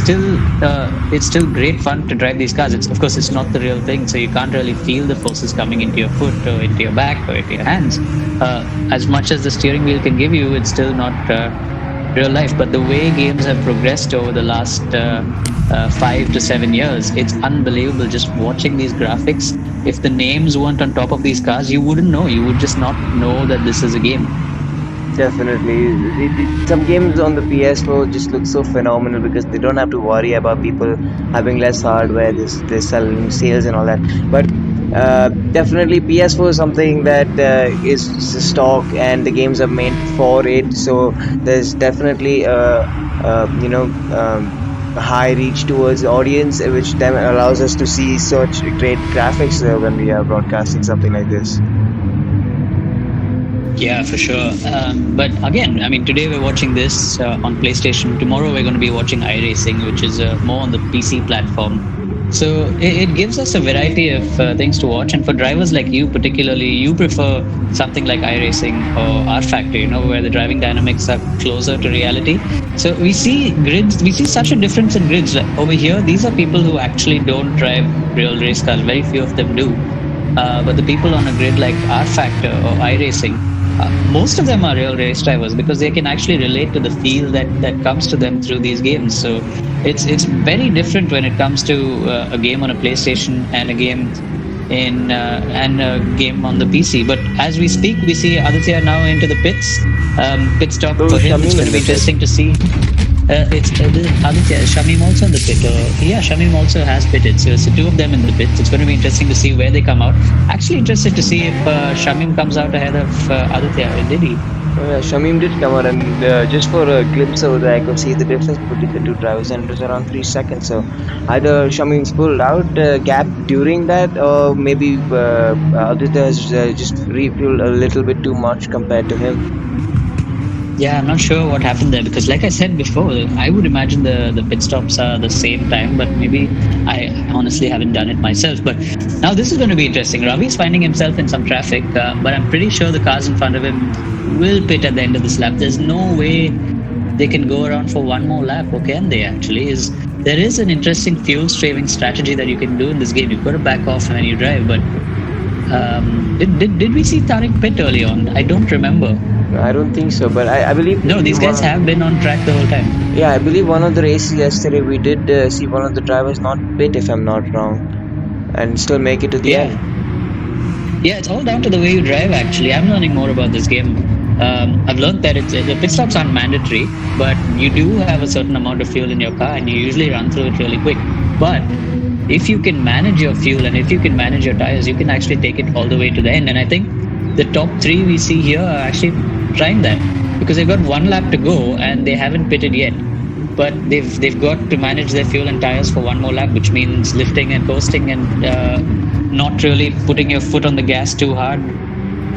still great fun to drive these cars. Of course it's not the real thing, so you can't really feel the forces coming into your foot or into your back or into your hands. As much as the steering wheel can give you, it's still not real life. But the way games have progressed over the last 5 to 7 years, it's unbelievable just watching these graphics. If the names weren't on top of these cars, you wouldn't know. You would just not know that this is a game. Definitely. Some games on the PS4 just look so phenomenal because they don't have to worry about people having less hardware, they're selling sales and all that. But definitely PS4 is something that is stock and the games are made for it. So there's definitely a high reach towards the audience, which then allows us to see such great graphics when we are broadcasting something like this. Yeah, for sure. But again, I mean, today we're watching this on PlayStation. Tomorrow we're going to be watching iRacing, which is more on the PC platform. So it gives us a variety of things to watch. And for drivers like you, particularly, you prefer something like iRacing or R Factor, where the driving dynamics are closer to reality. So we see grids, we see such a difference in grids. Like over here, these are people who actually don't drive real race cars. Very few of them do. But the people on a grid like R Factor or iRacing, most of them are real race drivers because they can actually relate to the feel that comes to them through these games. So it's very different when it comes to a game on a PlayStation and a game and a game on the PC. But as we speak, we see Aditya now into the pits. Pit stop Oh, for him. It's Shamim going in to be the pit. interesting to see. It's Aditya, Shamim also in the pit. Yeah, Shamim also has pitted. So it's the two of them in the pit. It's going to be interesting to see where they come out. Actually, interested to see if Shamim comes out ahead of Aditya. Did he? Oh, yeah, Shamim did come out, and just for a glimpse over there, I could see the difference between the two drivers, and it was around 3 seconds. So either Shamim's pulled out gap during that, or maybe Aditya has just refueled a little bit too much compared to him. Yeah, I'm not sure what happened there because, like I said before, I would imagine the pit stops are the same time, but maybe I honestly haven't done it myself. But now this is going to be interesting. Ravi's finding himself in some traffic, but I'm pretty sure the cars in front of him will pit at the end of this lap. There's no way they can go around for one more lap, or can they actually? There is an interesting fuel saving strategy that you can do in this game. You've got to back off when you drive, but did we see Tariq pit early on? I don't remember. I don't think so, but I believe. No, these guys have been on track the whole time. Yeah, I believe one of the races yesterday we did see one of the drivers not pit, if I'm not wrong, and still make it to the end. Yeah, it's all down to the way you drive. Actually, I'm learning more about this game. I've learned that the pit stops aren't mandatory, but you do have a certain amount of fuel in your car, and you usually run through it really quick. But if you can manage your fuel and if you can manage your tires, you can actually take it all the way to the end. And I think the top three we see here are actually trying that because they've got one lap to go and they haven't pitted yet. But they've got to manage their fuel and tires for one more lap, which means lifting and coasting and not really putting your foot on the gas too hard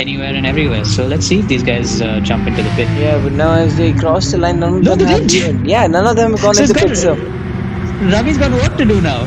anywhere and everywhere. So let's see if these guys jump into the pit. Yeah, but now as they cross the line, none of them have given. Yeah, none of them have gone into the pit. So Ravi's got work to do now.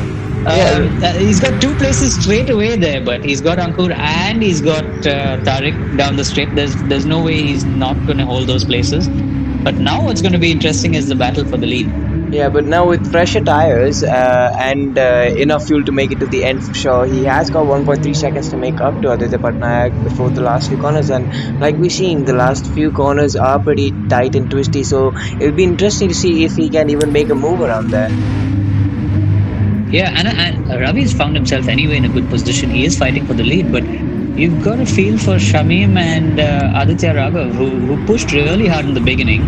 He's got two places straight away there, but he's got Ankur and he's got Tariq down the straight. There's no way he's not going to hold those places. But now what's going to be interesting is the battle for the lead. Yeah, but now with fresher tires and enough fuel to make it to the end for sure, he has got 1.3 seconds to make up to Aditya Patnaik before the last few corners. And like we're seeing, the last few corners are pretty tight and twisty, so it'll be interesting to see if he can even make a move around there. Yeah, and Ravi's found himself anyway in a good position. He is fighting for the lead, but you've got a feel for Shamim and Aditya Raghav, who pushed really hard in the beginning,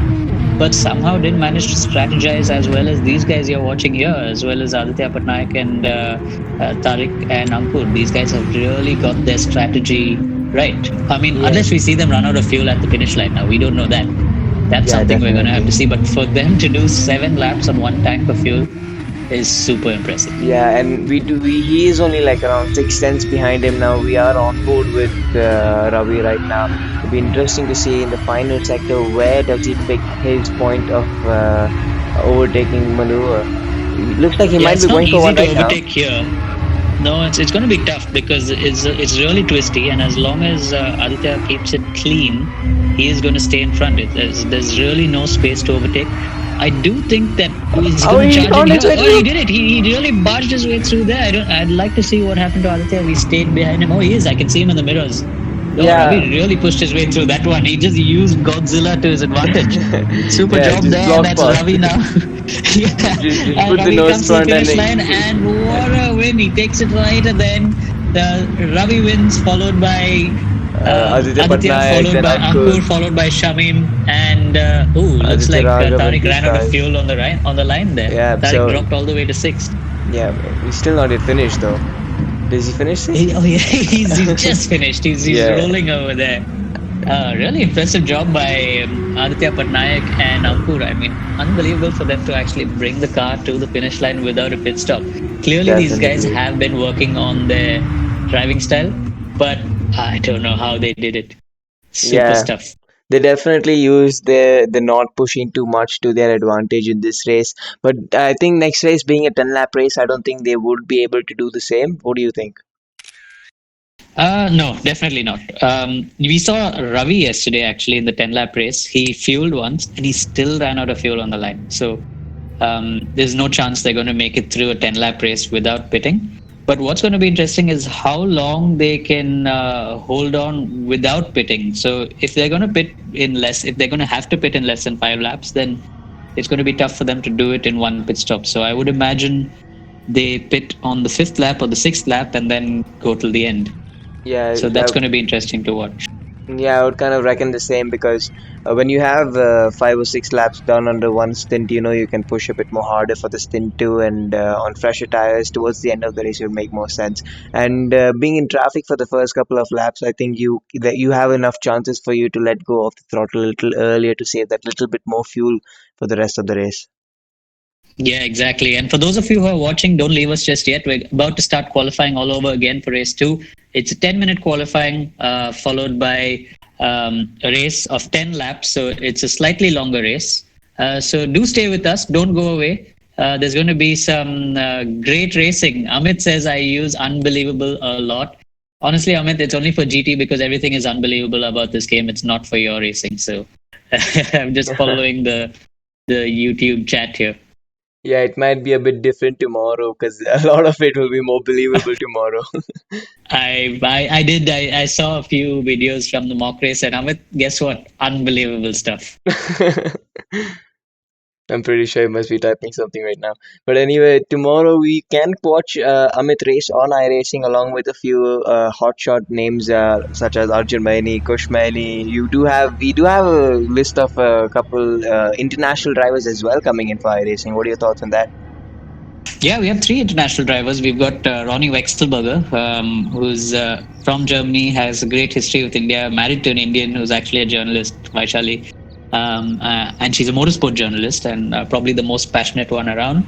but somehow didn't manage to strategize as well as these guys you're watching here, as well as Aditya Patnaik and Tariq and Ankur. These guys have really got their strategy right. I mean, unless we see them run out of fuel at the finish line now, we don't know that. That's something we're going to have to see. But for them to do 7 laps on one tank of fuel is super impressive. Yeah, and he is only like around 6 tenths behind him now. We are on board with Ravi right now. It'll be interesting to see in the final sector where does he pick his point of overtaking maneuver. It looks like he might be going for one right now. Here. No, it's going to be tough because it's really twisty, and as long as Aditya keeps it clean, he is going to stay in front. There's really no space to overtake. I do think that he's going to charge it. He did it. He really barged his way through there. I'd like to see what happened to Aditya. We stayed behind him. Oh, he is. I can see him in the mirrors. Ravi really pushed his way through that one. He just used Godzilla to his advantage. Super job there. That's Ravi now. Just and put Ravi the nose comes to the front finish line, and what a win! He takes it right, and then Ravi wins, followed by Aditya Patnaik, followed by Ankur, followed by Shamim, and looks like Tariq ran out of fuel on the line there. Yeah, Tariq dropped all the way to 6th. Yeah, he's still not yet finished though. Does he finish? He's just finished. He's rolling over there. Really impressive job by Aditya Patnaik and Ankur. I mean, unbelievable for them to actually bring the car to the finish line without a pit stop. Clearly, these guys have been working on their driving style, but I don't know how they did it. Super stuff. They definitely use the not pushing too much to their advantage in this race. But I think next race being a 10 lap race, I don't think they would be able to do the same. What do you think? No, definitely not. We saw Ravi yesterday actually in the 10 lap race. He fueled once and he still ran out of fuel on the line. So there's no chance they're going to make it through a 10 lap race without pitting. But what's going to be interesting is how long they can hold on without pitting. So if they're going to pit in less, if they're going to have to pit in less than 5 laps, then it's going to be tough for them to do it in one pit stop. So I would imagine they pit on the fifth lap or the sixth lap and then go till the end. Yeah, So that's going to be interesting to watch. yeah, I would kind of reckon the same because when you have 5 or 6 laps done under one stint, you can push a bit more harder for the stint too, and on fresher tires towards the end of the race, it would make more sense. And being in traffic for the first couple of laps, I think you have enough chances for you to let go of the throttle a little earlier to save that little bit more fuel for the rest of the race. Yeah, exactly. And for those of you who are watching, don't leave us just yet. We're about to start qualifying all over again for race two. It's a 10-minute qualifying followed by a race of 10 laps. So it's a slightly longer race. So do stay with us. Don't go away. There's going to be some great racing. Amit says I use unbelievable a lot. Honestly, Amit, it's only for GT because everything is unbelievable about this game. It's not for your racing. So I'm just following the YouTube chat here. Yeah, it might be a bit different tomorrow because a lot of it will be more believable tomorrow. I saw a few videos from the mock race, and Amit, guess what? Unbelievable stuff. I'm pretty sure he must be typing something right now. But anyway, tomorrow we can watch Amit race on iRacing along with a few hotshot names such as Arjun Maini, Kush Maini. We do have a list of a couple international drivers as well coming in for iRacing. What are your thoughts on that? Yeah, we have three international drivers. We've got Ronnie Wexelberger, who's from Germany, has a great history with India, married to an Indian who's actually a journalist, Vaishali. And she's a motorsport journalist and probably the most passionate one around.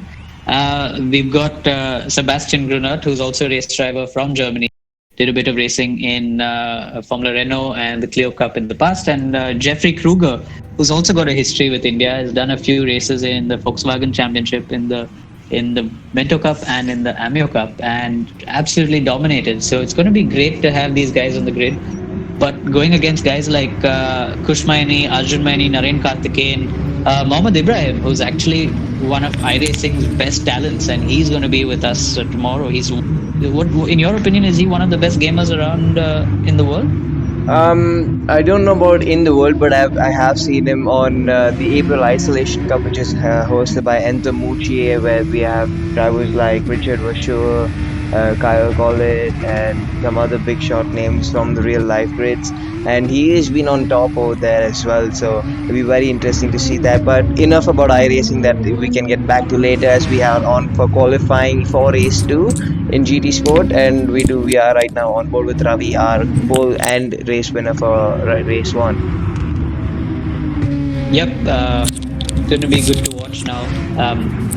We've got Sebastian Grunert, who's also a race driver from Germany, did a bit of racing in Formula Renault and the Clio Cup in the past, and Jeffrey Kruger, who's also got a history with India, has done a few races in the Volkswagen Championship, in the Bento Cup and in the Amio Cup, and absolutely dominated. So it's going to be great to have these guys on the grid. But going against guys like Kush Maini, Arjun Maini, Naren Karthikeyan, Mohammad Ibrahim, who's actually one of iRacing's best talents, and he's going to be with us tomorrow. In your opinion, is he one of the best gamers around in the world? I don't know about in the world, but I have seen him on the April Isolation Cup, which is hosted by Enzo Mucci, where we have drivers like Richard Verschoor, Kyle Collett, and some other big shot names from the real life grids. And he has been on top over there as well, so it'll be very interesting to see that. But enough about iRacing that we can get back to later as we are on for qualifying for race 2 in GT Sport, and we are right now on board with Ravi, our pole and race winner for race 1. Yep, going to be good to watch now.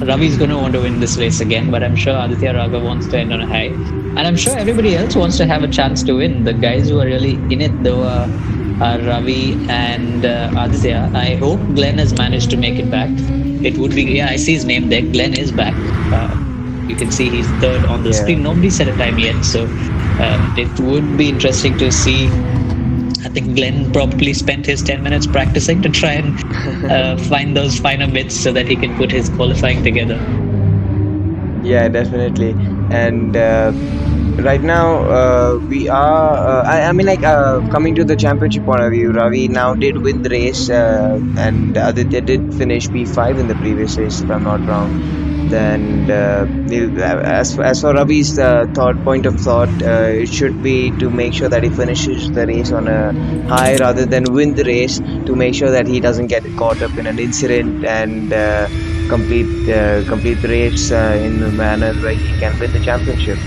Ravi's going to want to win this race again, but I'm sure Aditya Raga wants to end on a high. And I'm sure everybody else wants to have a chance to win. The guys who are really in it, though, are Ravi and Aditya. I hope Glenn has managed to make it back. It would be, yeah, I see his name there. Glenn is back. You can see he's third on the screen. Nobody said a time yet, so it would be interesting to see. I think Glenn probably spent his 10 minutes practicing to try and find those finer bits so that he can put his qualifying together. Yeah, definitely. And right now we are I mean, like, coming to the championship point of view, Ravi now did win the race, and Aditya did finish P5 in the previous race, if I'm not wrong. Then as for Ravi's point of thought, it should be to make sure that he finishes the race on a high rather than win the race, to make sure that he doesn't get caught up in an incident and complete the race in a manner where he can win the championship.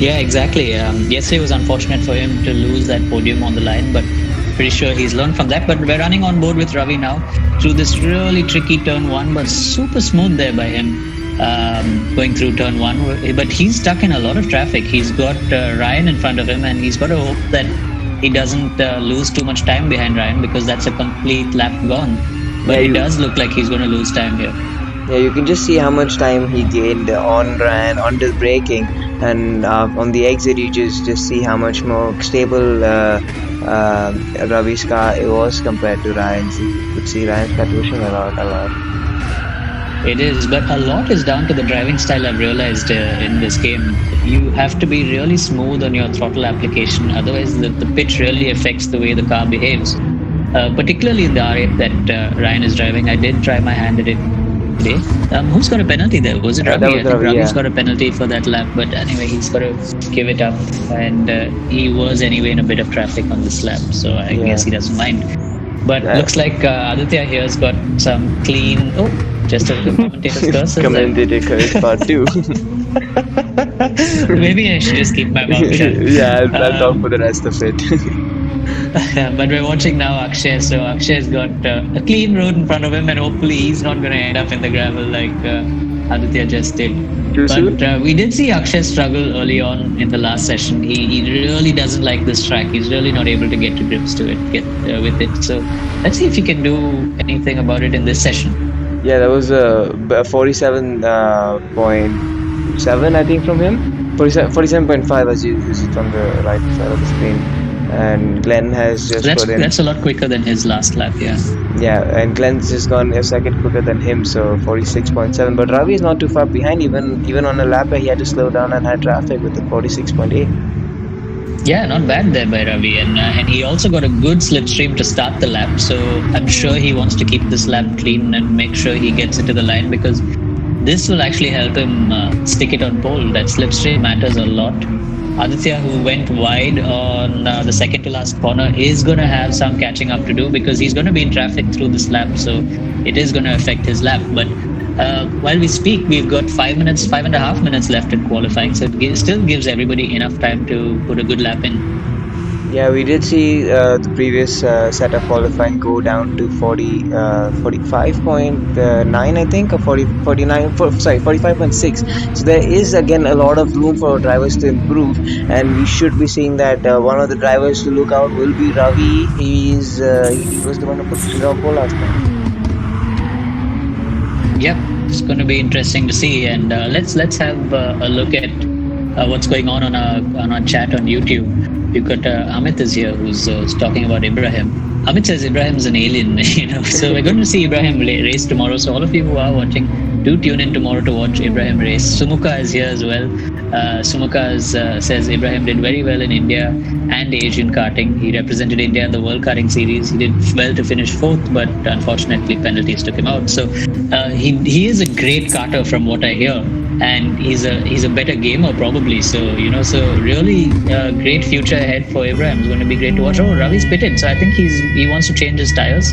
Yeah, exactly. Yesterday was unfortunate for him to lose that podium on the line, but pretty sure he's learned from that. But we're running on board with Ravi now through this really tricky turn 1, but super smooth there by him, going through turn 1. But he's stuck in a lot of traffic. He's got Ryan in front of him, and he's got to hope that he doesn't lose too much time behind Ryan because that's a complete lap gone. Yeah, But it you does look like he's going to lose time here. Yeah, you can just see how much time he gained on Ryan on the braking, and on the exit you just see how much more stable Ravi's car it was compared to Ryan's. You could see Ryan's car pushing a lot. It is, but a lot is down to the driving style. I've realized in this game, you have to be really smooth on your throttle application. Otherwise, the pitch really affects the way the car behaves. Particularly in the R8 that Ryan is driving, I did try my hand at it today. Who's got a penalty there? Was it That Ravi? was I think Ravi, Ravi's yeah. got a penalty for that lap. But anyway, he's got to give it up, and he was anyway in a bit of traffic on this lap, so I Yeah. guess he doesn't mind. But That looks like Aditya here's got some clean. Oh, just a little commentator's curses there. commentator curse part two. Maybe I should just keep my mouth shut. Yeah, I'll talk for the rest of it. But we're watching now Akshay. So Akshay's got a clean road in front of him, and hopefully he's not going to end up in the gravel like Aditya just did. Too soon? But we did see Akshay struggle early on in the last session. He really doesn't like this track. He's really not able to get to grips to it, get with it. So let's see if he can do anything about it in this session. Yeah, that was a 47.7, I think, from him. 47.5 as you use it on the right side of the screen. And Glenn has just That's put in. that's a lot quicker than his last lap. Yeah. Yeah, and Glenn's just gone a second quicker than him, so 46.7. But Ravi is not too far behind. Even on a lap where he had to slow down and had traffic with the 46.8. Yeah, not bad there by Ravi, and he also got a good slipstream to start the lap. So I'm sure he wants to keep this lap clean and make sure he gets into the line because this will actually help him stick it on pole. That slipstream matters a lot. Aditya, who went wide on the second to last corner, is going to have some catching up to do because he's going to be in traffic through this lap, so it is going to affect his lap. But while we speak, we've got 5.5 minutes left in qualifying, so it still gives everybody enough time to put a good lap in. Yeah, we did see the previous set of qualifying go down to 45.9, I think, or 45.6. So there is again a lot of room for drivers to improve, and we should be seeing that one of the drivers to look out will be Ravi. He was the one who put it on pole last time. Yep, it's going to be interesting to see, and let's have a look at what's going on our chat on YouTube. We've got Amit is here who's talking about Ibrahim. Amit says Ibrahim's an alien, so we're going to see Ibrahim race tomorrow. So all of you who are watching, do tune in tomorrow to watch Ibrahim race. Sumuka is here as well. Sumuka says Ibrahim did very well in India and Asian karting. He represented India in the World Karting Series. He did well to finish fourth, but unfortunately penalties took him out. So he is a great karter from what I hear. And he's a better gamer probably. So really great future ahead for Ibrahim. It's going to be great to watch. Oh, Ravi's pitted, so I think he wants to change his tires.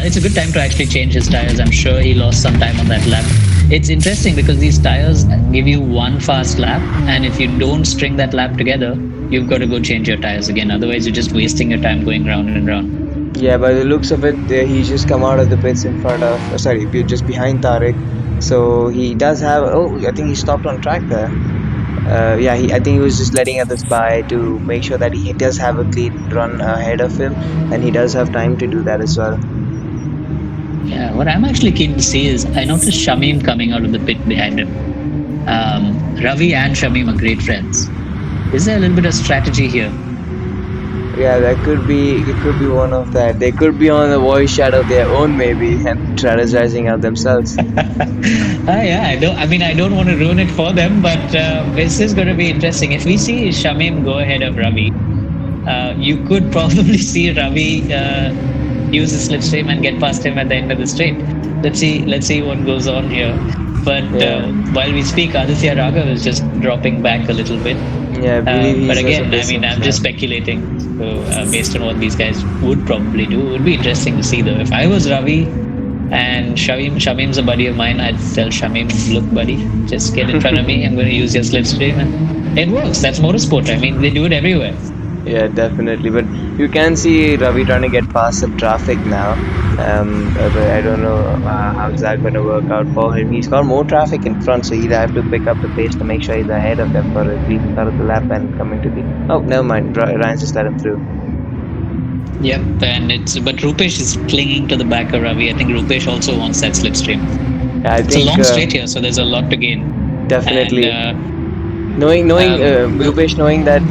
It's a good time to actually change his tires. I'm sure he lost some time on that lap. It's interesting because these tires give you one fast lap, and if you don't string that lap together, you've got to go change your tires again. Otherwise, you're just wasting your time going round and round. Yeah, by the looks of it, he's just come out of the pits in front of, just behind Tariq. So he does have. Oh, I think he stopped on track there. I think he was just letting others by to make sure that he does have a clean run ahead of him, and he does have time to do that as well. Yeah, what I'm actually keen to see is I noticed Shamim coming out of the pit behind him. Ravi and Shamim are great friends. Is there a little bit of strategy here? Yeah, it could be one of that. They could be on a voice chat of their own maybe and strategizing out themselves. I don't want to ruin it for them, but this is going to be interesting. If we see Shamim go ahead of Ravi, you could probably see Ravi use his slipstream and get past him at the end of the straight. Let's see what goes on here. But while we speak, Aditya Raghav is just dropping back a little bit. Yeah, I believe but again, I'm just speculating. So based on what these guys would probably do, it would be interesting to see though. If I was Ravi and Shamim's a buddy of mine, I'd tell Shamim, look buddy, just get in front of me, I'm going to use your slipstream. And it works. That's motorsport. I mean, they do it everywhere. Yeah, definitely. But you can see Ravi trying to get past some traffic now. But I don't know how's that going to work out for him. He's got more traffic in front, so he'll have to pick up the pace to make sure he's ahead of them for at least start of the lap and coming to the. Oh, never mind. Ryan's just let him through. Yep, and it's but Rupesh is clinging to the back of Ravi. I think Rupesh also wants that slipstream. I It's a think long straight here, so there's a lot to gain. And definitely. Knowing well, Rupesh, knowing that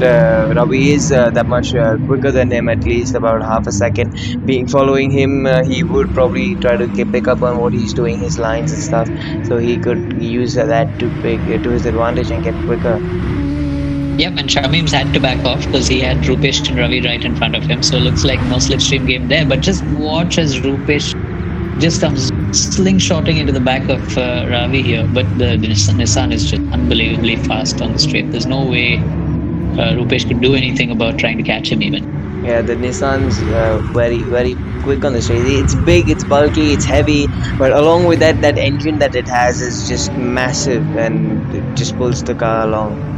Ravi is that much quicker than him, at least about half a second. Being following him, he would probably try to pick up on what he's doing, his lines and stuff, so he could use that to pick to his advantage and get quicker. yep, and Shamim's had to back off because he had Rupesh and Ravi right in front of him. So it looks like no slipstream game there. But just watch as Rupesh just comes slingshotting into the back of Ravi here. But the Nissan is just unbelievably fast on the straight. There's no way Rupesh could do anything about trying to catch him even. Yeah, the Nissan's very quick on the straight. It's big, it's bulky, it's heavy, but along with that, that engine that it has is just massive and it just pulls the car along.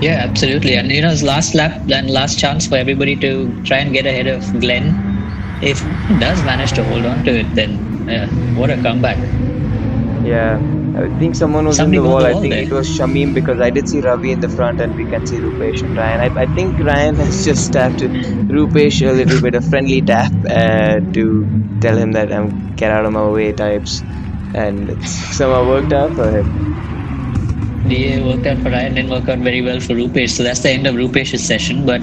Yeah, absolutely. And his last lap and last chance for everybody to try and get ahead of Glenn. If he does manage to hold on to it, then what a comeback. Yeah, I think someone was Somebody in the go on wall. the I wall think there. it was Shamim because I did see Ravi in the front and we can see Rupesh and Ryan. I think Ryan has just tapped Rupesh a little bit, a friendly tap to tell him that I'm get out of my way types. And it's somehow worked out for him. Yeah, worked out for Ryan, didn't work out very well for Rupesh. So that's the end of Rupesh's session. But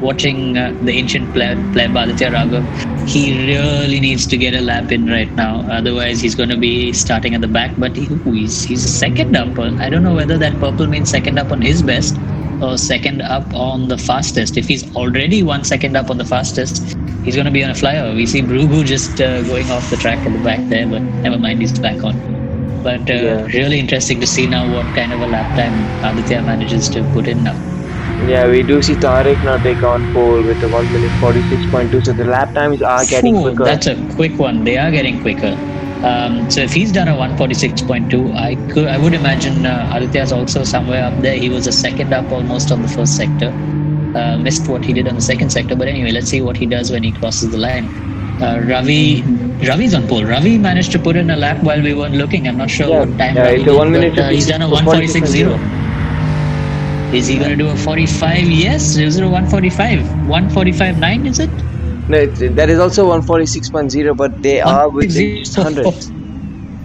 watching the ancient player Aditya Raghav, he really needs to get a lap in right now. Otherwise, he's going to be starting at the back. But he's a second up. I don't know whether that purple means second up on his best or second up on the fastest. If he's already 1 second up on the fastest, he's going to be on a flyer. We see Brugu just going off the track at the back there, but never mind, he's back on. But Yeah. really interesting to see now what kind of a lap time Aditya manages to put in now. Yeah, we do see Tariq now take on pole with a 1 minute 46.2. So the lap times are getting Phew, quicker. that's a quick one. They are getting quicker. So if he's done a 146.2, I would imagine Aditya's also somewhere up there. He was a second up almost on the first sector. Missed what he did on the second sector, but anyway, let's see what he does when he crosses the line. Ravi's on pole. Ravi managed to put in a lap while we weren't looking. I'm not sure Yeah, what time yeah, Ravi it's a 1 did, minute but he's done a 46.0. 146.0. Is he going to do a 45? Yes. Is it a 145? 145.9, is it? No, that is also 146.0 but they are within 160. hundredths.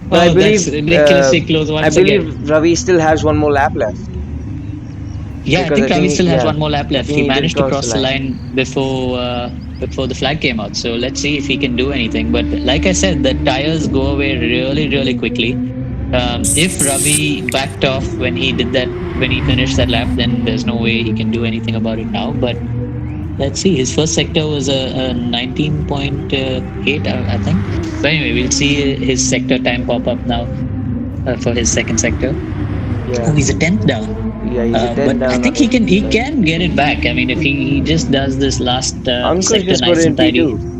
But I believe That's ridiculously close once I believe again. Ravi still has one more lap left. Yeah, I Because think Ravi still has one more lap I left. think He did managed to cross the line before the flag came out. So let's see if he can do anything. But like I said, the tires go away really, really quickly. If Ravi backed off when he did that, when he finished that lap, then there's no way he can do anything about it now. But let's see. His first sector was a 19.8, I think. But anyway, we'll see his sector time pop up now for his second sector. Yeah. Oh, he's a 10th down. Yeah, he's a 10 but down. I think he can get it back. I mean, if he just does this last Ankur sector just put nice in and tidy. P2.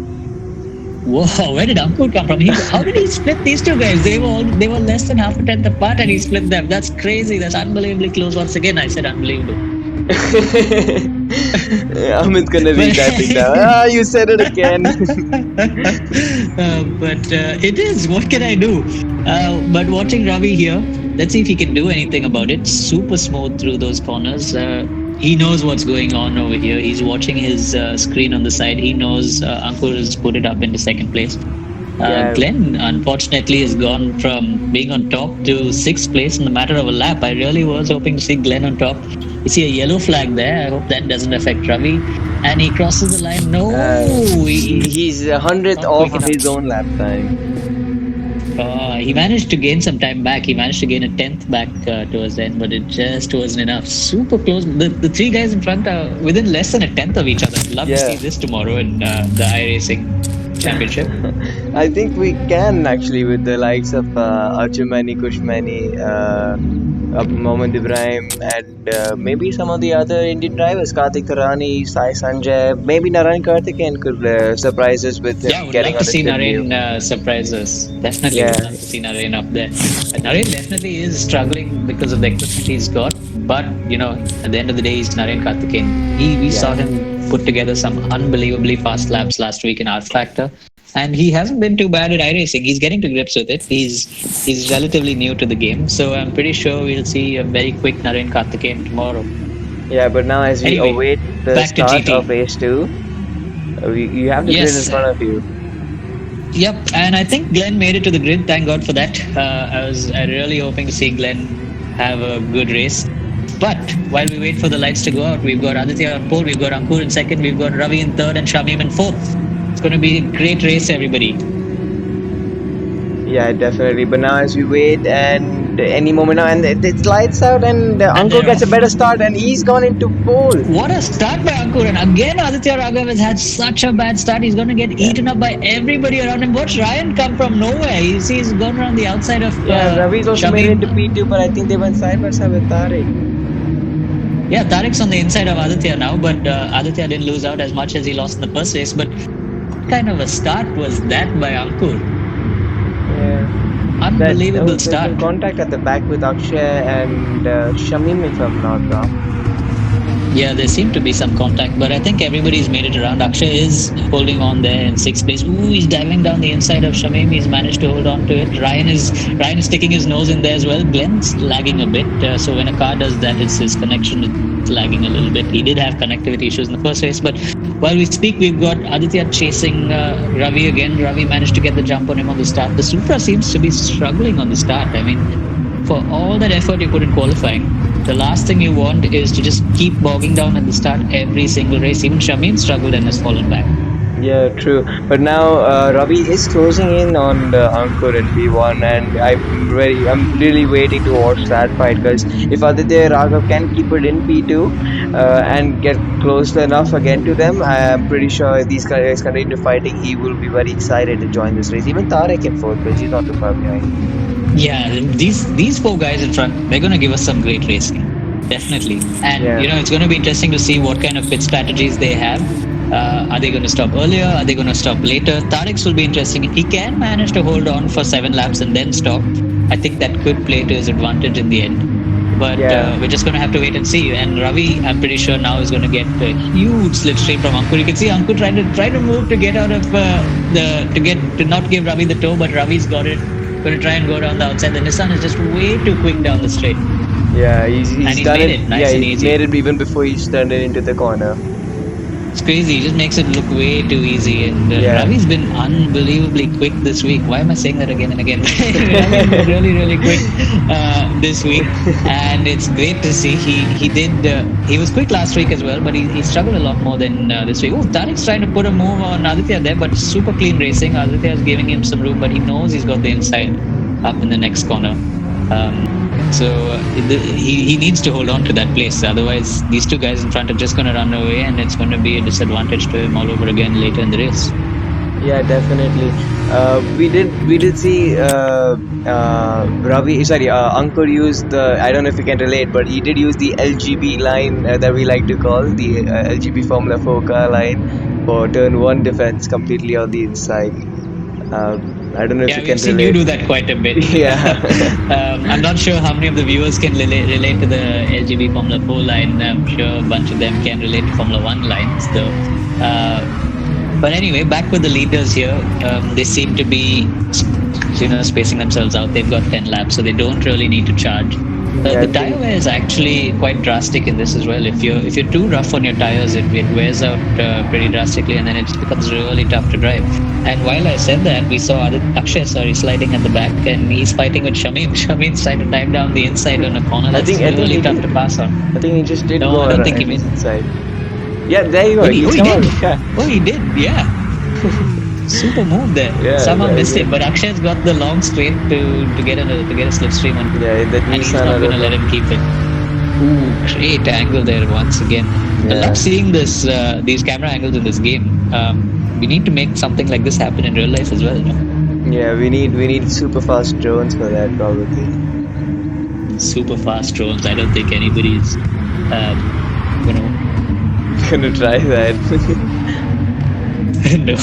Whoa, where did Ankur come from? How did he split these two guys? They were less than half a tenth apart, and he split them. That's crazy. That's unbelievably close. Once again, I said unbelievable. Amit's gonna be typing down. You said it again. But it is. What can I do? But watching Ravi here, let's see if he can do anything about it. Super smooth through those corners. He knows what's going on over here. He's watching his screen on the side. He knows Ankur has put it up into second place. Yeah. Glenn, unfortunately, has gone from being on top to sixth place in the matter of a lap. I really was hoping to see Glenn on top. You see a yellow flag there. I hope that doesn't affect Ravi. And he crosses the line. No, he's a 100th off of his own lap time. He managed to gain some time back. He managed to gain a 10th back towards the end, but it just wasn't enough. Super close. The three guys in front are within less than a tenth of each other. I'd love to see this tomorrow in the iRacing Championship. I think we can actually with the likes of Archumani, Kushmani, Mohammad Ibrahim, and maybe some of the other Indian drivers, Kartik Tarani, Sai Sanjay, maybe Narayan Karthikeyan could surprise us with him Would getting like to see on his Narayan surprise us. Definitely would like to see Narayan up there. Narayan definitely is struggling because of the equipment he's got, but at the end of the day, he's Narayan Karthikeyan. We saw him put together some unbelievably fast laps last week in R Factor. And he hasn't been too bad at iRacing. He's getting to grips with it. He's relatively new to the game. So I'm pretty sure we'll see a very quick Narayan Karthikeyan tomorrow. Yeah, but now as we await the start of race 2, You have the grid in Yes. front of you. Yep, and I think Glenn made it to the grid. Thank God for that. I was really hoping to see Glenn have a good race. But while we wait for the lights to go out, we've got Aditya on pole, we've got Ankur in second, we've got Ravi in third, and Shamim in fourth. It's going to be a great race, everybody. Yeah, definitely. But now, as we wait, and any moment now, and it's lights out, and And Ankur they're gets a off. better start, and he's gone into pole. What a start by Ankur. And again, Aditya Raghav has had such a bad start. He's going to get Yeah, eaten up by everybody around him. Watch Ryan come from nowhere. You see, he's gone around the outside of yeah. Ravi's also made it into Shamim. P2, but I think they went side by side with Tariq. Yeah, Tariq's on the inside of Aditya now, but Aditya didn't lose out as much as he lost in the first race. But what kind of a start was that by Ankur? Yeah. Unbelievable There's start. been contact at the back with Akshay and Shamim, if I'm not wrong. Yeah, there seemed to be some contact, but I think everybody's made it around. Akshay is holding on there in sixth place. Ooh, he's diving down the inside of Shamim. He's managed to hold on to it. Ryan is sticking his nose in there as well. Glenn's lagging a bit. So when a car does that, it's his connection is lagging a little bit. He did have connectivity issues in the first race, but while we speak, we've got Aditya chasing Ravi again. Ravi managed to get the jump on him on the start. The Supra seems to be struggling on the start. I mean, for all that effort you put in qualifying, the last thing you want is to just keep bogging down at the start every single race. Even Shamim struggled and has fallen back. Yeah, true. But now Ravi is closing in on Ankur in P1, and I'm really waiting to watch that fight because if Aditya Raghav can keep it in P2 and get close enough again to them, I'm pretty sure if these guys continue fighting, he will be very excited to join this race. Even Tarek in fourth place, he's not too far behind. Yeah, these four guys in front, they're going to give us some great racing. Definitely. And, Yeah. it's going to be interesting to see what kind of pit strategies they have. Are they going to stop earlier? Are they going to stop later? Tariq's will be interesting. If he can manage to hold on for 7 laps and then stop, I think that could play to his advantage in the end. But Yeah. we're just going to have to wait and see. And Ravi, I'm pretty sure now is going to get a huge slipstream from Ankur. You can see Ankur trying to move to get out of to not give Ravi the toe, but Ravi's got it. Going to try and go down the outside. The Nissan is just way too quick down the straight. Yeah, he's And he's done made it. it nice Yeah, and he easy. made it even before he turned it into the corner. It's crazy. He just makes it look way too easy. And Yeah. Ravi's been unbelievably quick this week. Why am I saying that again and again? Ravi's been really, really quick this week, and it's great to see. He was quick last week as well, but he struggled a lot more than this week. Oh, Tariq's trying to put a move on Aditya there, but super clean racing. Aditya is giving him some room, but he knows he's got the inside up in the next corner. So he needs to hold on to that place. Otherwise, these two guys in front are just going to run away, and it's going to be a disadvantage to him all over again later in the race. Yeah, definitely. We did see Ankur use the, I don't know if you can relate, but he did use the LGB line that we like to call the LGB Formula 4 car line for turn 1 defense completely on the inside. I don't know if Yeah, you we've can seen relate. you do that quite a bit. Yeah. I'm not sure how many of the viewers can relate to the LGB Formula 4 line. I'm sure a bunch of them can relate to Formula 1 lines, though. But anyway, back with the leaders here. They seem to be, spacing themselves out. They've got 10 laps, so they don't really need to charge. Yeah, The tire wear is actually quite drastic in this as well. If you're too rough on your tires, it wears out pretty drastically, and then it becomes really tough to drive. And while I said that, we saw Akshay sliding at the back, and he's fighting with Shamim. Shamim's trying to dive down the inside on a corner. That's really he tough did. to pass on. I think he just did No, go I don't think he made. inside. Yeah, there you go. Oh, He's he come on. did. Yeah. Oh, he did. Yeah. Super move there. Yeah, Somehow very missed good. it, but Akshay's got the long straight to get a slipstream on. Yeah, in that And he's Nissan not going to Aurora. let him keep it. Ooh, great angle there once again. I Yeah. love seeing these camera angles in this game. We need to make something like this happen in real life as well. Yeah, we need super fast drones for that probably. Super fast drones. I don't think anybody's, Gonna try that. no,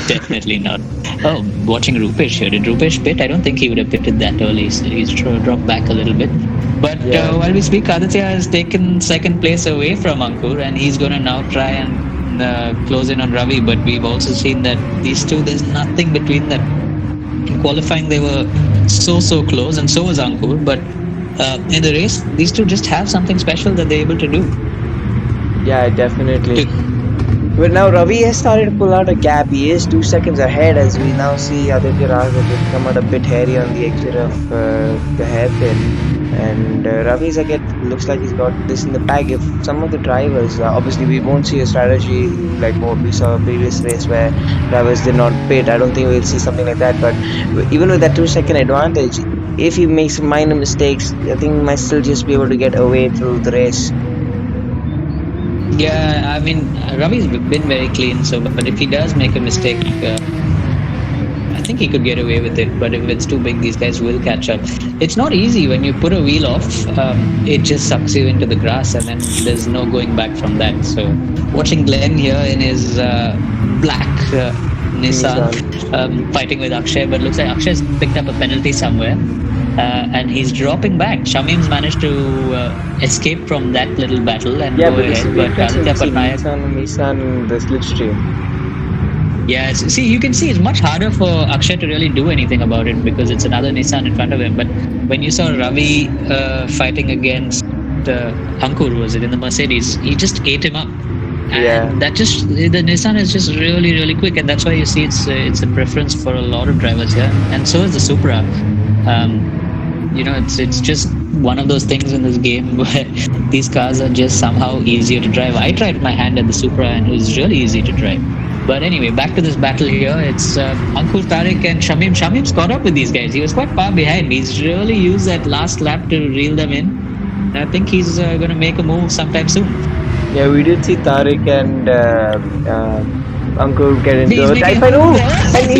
definitely not. Oh, watching Rupesh here. Did Rupesh pit? I don't think he would have pitted that early. So he's dropped back a little bit. But Yeah. while we speak, Aditya has taken second place away from Ankur, and he's going to now try and close in on Ravi. But we've also seen that these two, there's nothing between them. In qualifying, they were so close, and so was Ankur. But in the race, these two just have something special that they're able to do. Yeah, definitely. But now Ravi has started to pull out a gap. He is 2 seconds ahead as we now see Aditya Raghav just come out a bit hairy on the exit of the hairpin. And Ravi's again looks like he's got this in the bag. If some of the drivers, obviously, we won't see a strategy like what we saw previous race where drivers did not pit. I don't think we'll see something like that. But even with that 2 second advantage, if he makes minor mistakes, I think he might still just be able to get away through the race. Yeah, I mean, Ravi's been very clean. So, but if he does make a mistake, I think he could get away with it. But if it's too big, these guys will catch up. It's not easy when you put a wheel off. It just sucks you into the grass, and then there's no going back from that. So, watching Glenn here in his black Nissan fighting with Akshay, but looks like Akshay's picked up a penalty somewhere. And he's dropping back. Shamim's managed to escape from that little battle and go ahead. But Aditya Patnaik, Nissan, the slipstream. yeah, see, you can see it's much harder for Akshay to really do anything about it because it's another Nissan in front of him. But when you saw Ravi fighting against Ankur, was it in the Mercedes? He just ate him up. And that just the Nissan is just really, really quick, and that's why you see it's a preference for a lot of drivers here, and so is the Supra. It's just one of those things in this game where these cars are just somehow easier to drive. I tried my hand at the Supra and it was really easy to drive. But anyway, back to this battle here. It's Ankur, Tariq and Shamim. Shamim's caught up with these guys. He was quite far behind. He's really used that last lap to reel them in. And I think he's going to make a move sometime soon. Yeah, we did see Tariq and Ankur get into a tight fight. And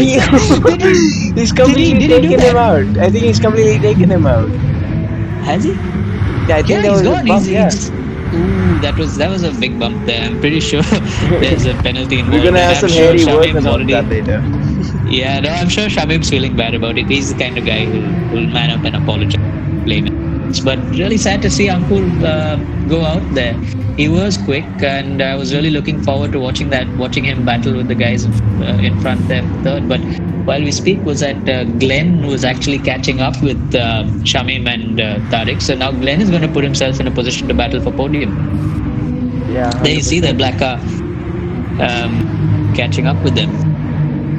he's completely taken him out. I think he's completely taken him out. Has he? Yeah, I think that was gone. a bump, yeah. Ooh, that was a big bump there. I'm pretty sure there's a penalty involved. We're gonna have some hairy words about that later. Yeah, no, I'm sure Shamim's feeling bad about it. He's the kind of guy who'll man up and apologize, blame it. But really sad to see Ankur go out there. He was quick, and I was really looking forward to watching him battle with the guys in front there, third. But while we speak, was that Glenn was actually catching up with Shamim and Tariq. So now Glenn is going to put himself in a position to battle for podium. Yeah. 100%. There you see that black car catching up with them.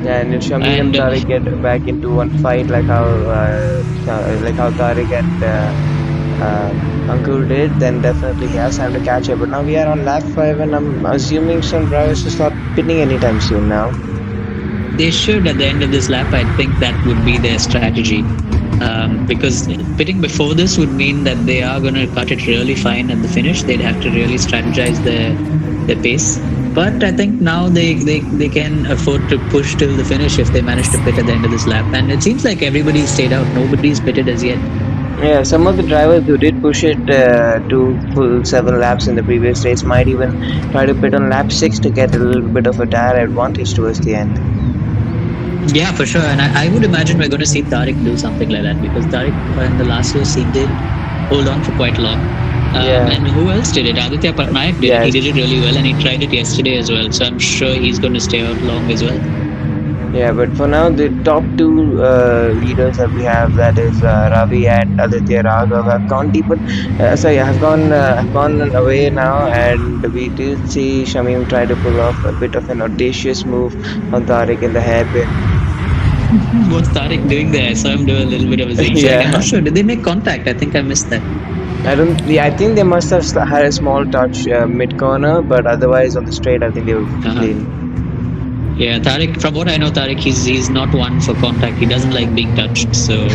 Yeah, and then Shamim and Tariq get back into one fight like how Tariq and Ankur did, then definitely he has time to catch up. But now we are on lap 5 and I'm assuming some drivers will start pitting anytime soon now. They should at the end of this lap. I think that would be their strategy. Because pitting before this would mean that they are going to cut it really fine at the finish. They'd have to really strategize their pace. But I think now they can afford to push till the finish if they manage to pit at the end of this lap. And it seems like everybody's stayed out. Nobody's pitted as yet. Yeah, some of the drivers who did push it to full 7 laps in the previous race might even try to pit on lap 6 to get a little bit of a tire advantage towards the end. Yeah, for sure. And I would imagine we're going to see Tariq do something like that because Tariq in the last race he did hold on for quite long. And who else did it? Aditya Patnaik did it. He did it really well and he tried it yesterday as well. So I'm sure he's going to stay out long as well. Yeah, but for now, the top 2 leaders that we have, that is Ravi and Aditya Raghav, have gone deeper. Have gone away now, and we did see Shamim try to pull off a bit of an audacious move on Tariq in the hairpin. What's Tariq doing there? I saw him do a little bit of a zigzag. I'm not sure. Did they make contact? I think I missed that. I think they must have had a small touch mid corner, but otherwise on the straight, I think they were clean. Yeah, Tariq, from what I know, Tariq, he's not one for contact. He doesn't like being touched. So,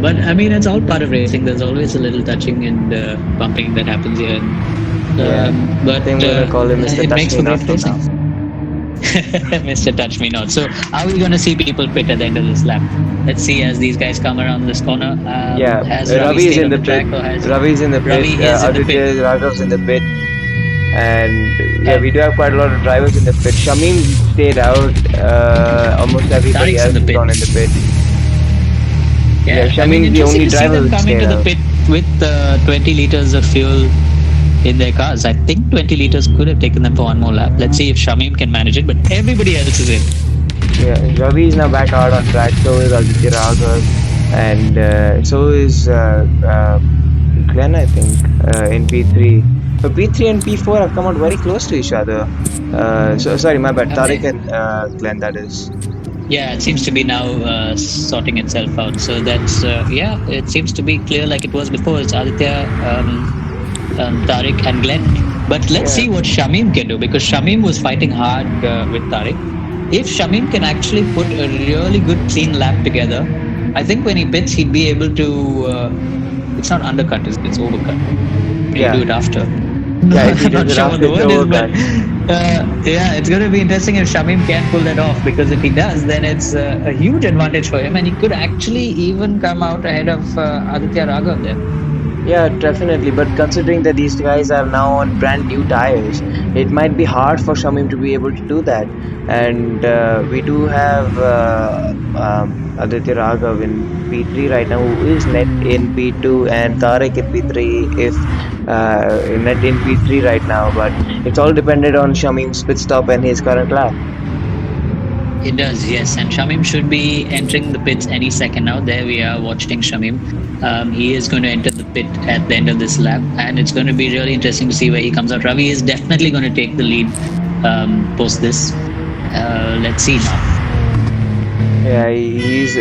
but I mean, it's all part of racing. There's always a little touching and bumping that happens here. But I'm going to call him Mr. Touch Me Not for now. Mr. Touch Me Not. So, are we going to see people pit at the end of this lap? Let's see as these guys come around this corner. Ravi is in the pit. Ravi is in the pit. Aditya Raghav's in the pit. And we do have quite a lot of drivers in the pit. Shamim stayed out. Almost everybody else is gone in the pit. Yeah, Shamim is the only driver who stayed out. Coming to the pit with 20 liters of fuel in their cars. I think 20 liters could have taken them for one more lap. Let's see if Shamim can manage it, but everybody else is in. Yeah, Ravi is now back out on track. So is Aditya Raghav, and so is Glenn, I think, in P3. But P3 and P4 have come out very close to each other. So sorry, my bad. Have Tariq they? and Glenn, that is. Yeah, it seems to be now sorting itself out. So that's yeah, it seems to be clear like it was before. It's Aditya, Tariq, and Glenn. But let's Yeah. see what Shamim can do because Shamim was fighting hard with Tariq. If Shamim can actually put a really good clean lap together, I think when he pits, he'd be able to. It's not undercut, it's overcut. You do Yeah. it after. No, Yeah, if he I'm does not it sure what after, the it's word is, but overcut. yeah, it's going to be interesting if Shamim can pull that off because if he does, then it's a huge advantage for him, and he could actually even come out ahead of Aditya Raghav there. Yeah, definitely. But considering that these guys are now on brand new tires, it might be hard for Shamim to be able to do that. And we do have Aditya Raghav in P3 right now, who is net in P2, and Tarek in P3, if net in P3 right now. But it's all dependent on Shamim's pit stop and his current lap. It does, yes. And Shamim should be entering the pits any second now. There we are watching Shamim. He is going to enter the pit at the end of this lap, and it's going to be really interesting to see where he comes out. Ravi is definitely going to take the lead post this. Let's see now. Yeah, he's